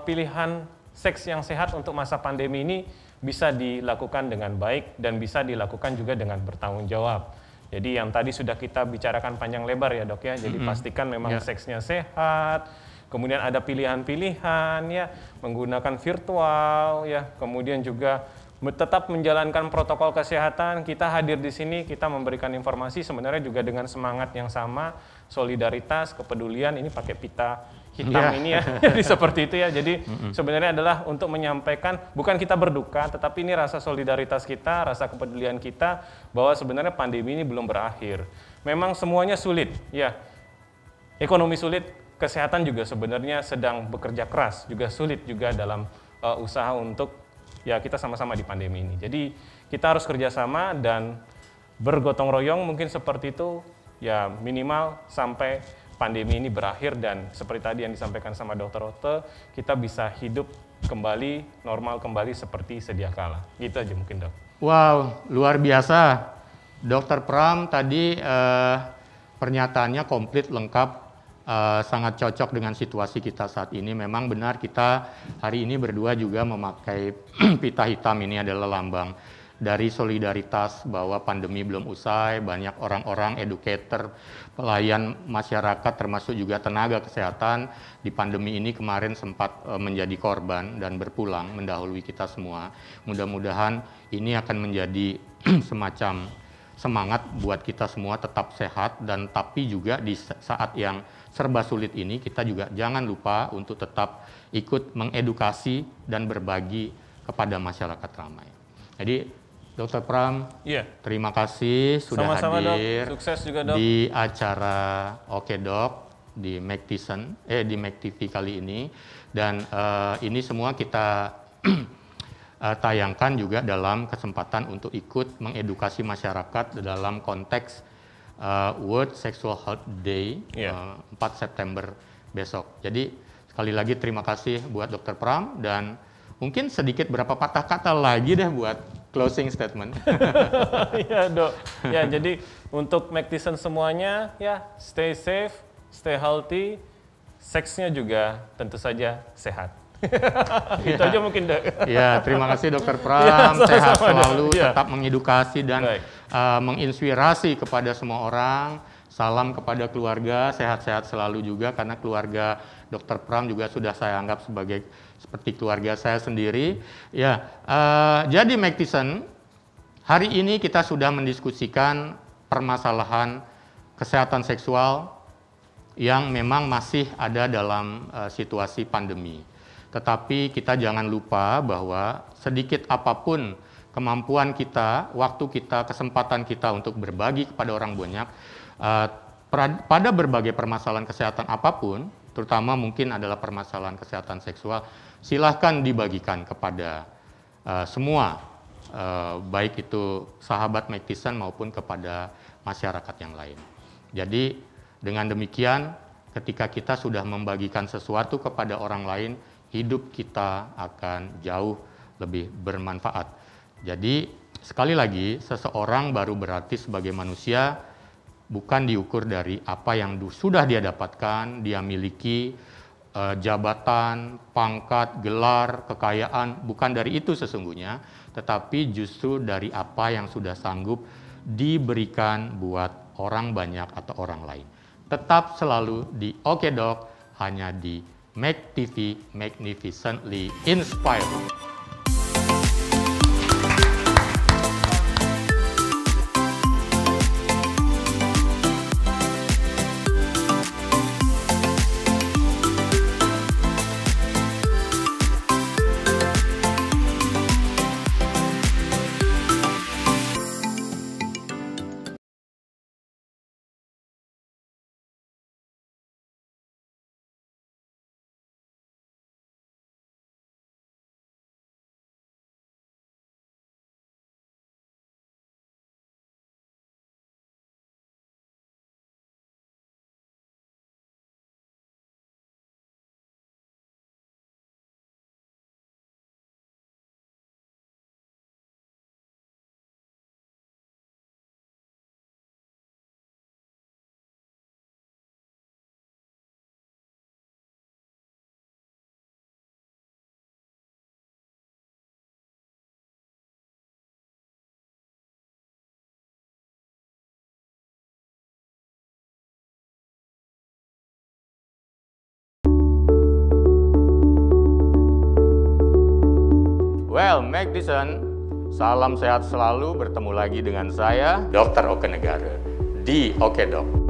pilihan seks yang sehat untuk masa pandemi ini bisa dilakukan dengan baik dan bisa dilakukan juga dengan bertanggung jawab. Jadi yang tadi sudah kita bicarakan panjang lebar ya dok ya, jadi pastikan memang seksnya sehat, kemudian ada pilihan-pilihan ya, menggunakan virtual ya, kemudian juga tetap menjalankan protokol kesehatan. Kita hadir di sini, kita memberikan informasi sebenarnya juga dengan semangat yang sama, solidaritas, kepedulian, ini pakai pita hitam ini ya. Jadi seperti itu ya. Jadi sebenarnya adalah untuk menyampaikan bukan kita berduka, tetapi ini rasa solidaritas kita, rasa kepedulian kita bahwa sebenarnya pandemi ini belum berakhir. Memang semuanya sulit, ya. Ekonomi sulit, kesehatan juga sebenarnya sedang bekerja keras, juga sulit juga dalam usaha untuk ya kita sama-sama di pandemi ini. Jadi kita harus kerjasama dan bergotong royong mungkin seperti itu, ya minimal sampai pandemi ini berakhir dan seperti tadi yang disampaikan sama Dr. Otte, kita bisa hidup kembali, normal kembali seperti sedia kala. Gitu aja mungkin, Dok. Wow, luar biasa. Dr. Pram tadi pernyataannya komplit, lengkap, sangat cocok dengan situasi kita saat ini. Memang benar kita hari ini berdua juga memakai pita hitam, ini adalah lambang dari solidaritas bahwa pandemi belum usai, banyak orang-orang, educator, pelayan masyarakat, termasuk juga tenaga kesehatan di pandemi ini kemarin sempat menjadi korban dan berpulang mendahului kita semua. Mudah-mudahan ini akan menjadi semacam semangat buat kita semua tetap sehat, dan tapi juga di saat yang serba sulit ini kita juga jangan lupa untuk tetap ikut mengedukasi dan berbagi kepada masyarakat ramai. Jadi Dr. Pram, terima kasih sudah sama-sama, hadir Dok. Sukses juga, Dok. di acara Oke Dok di di Mac TV kali ini, dan ini semua kita tayangkan juga dalam kesempatan untuk ikut mengedukasi masyarakat dalam konteks World Sexual Health Day 4 September besok. Jadi sekali lagi terima kasih buat Dr. Pram, dan mungkin sedikit berapa patah kata lagi deh buat closing statement. Ya, Dok. Ya, jadi untuk Mactison semuanya, ya stay safe, stay healthy, seksnya juga tentu saja sehat. Itu aja mungkin, Dok. Ya, terima kasih Dr. Pram, sehat selalu, tetap mengedukasi dan menginspirasi kepada semua orang. Salam kepada keluarga, sehat-sehat selalu juga, karena keluarga Dr. Pram juga sudah saya anggap seperti keluarga saya sendiri. Ya, jadi Mactison, hari ini kita sudah mendiskusikan permasalahan kesehatan seksual yang memang masih ada dalam situasi pandemi. Tetapi kita jangan lupa bahwa sedikit apapun kemampuan kita, waktu kita, kesempatan kita untuk berbagi kepada orang banyak, pada berbagai permasalahan kesehatan apapun, terutama mungkin adalah permasalahan kesehatan seksual, silahkan dibagikan kepada semua, baik itu sahabat Mactison maupun kepada masyarakat yang lain. Jadi dengan demikian, ketika kita sudah membagikan sesuatu kepada orang lain, hidup kita akan jauh lebih bermanfaat. Jadi sekali lagi, seseorang baru berarti sebagai manusia bukan diukur dari apa yang sudah dia dapatkan, dia miliki, jabatan, pangkat, gelar, kekayaan, bukan dari itu sesungguhnya, tetapi justru dari apa yang sudah sanggup diberikan buat orang banyak atau orang lain. Tetap selalu di Oke Dok, hanya di Mac TV, Magnificently Inspiring. Well, Mactison, salam sehat selalu, bertemu lagi dengan saya, Dr. Oke Negara, di Oke Dok.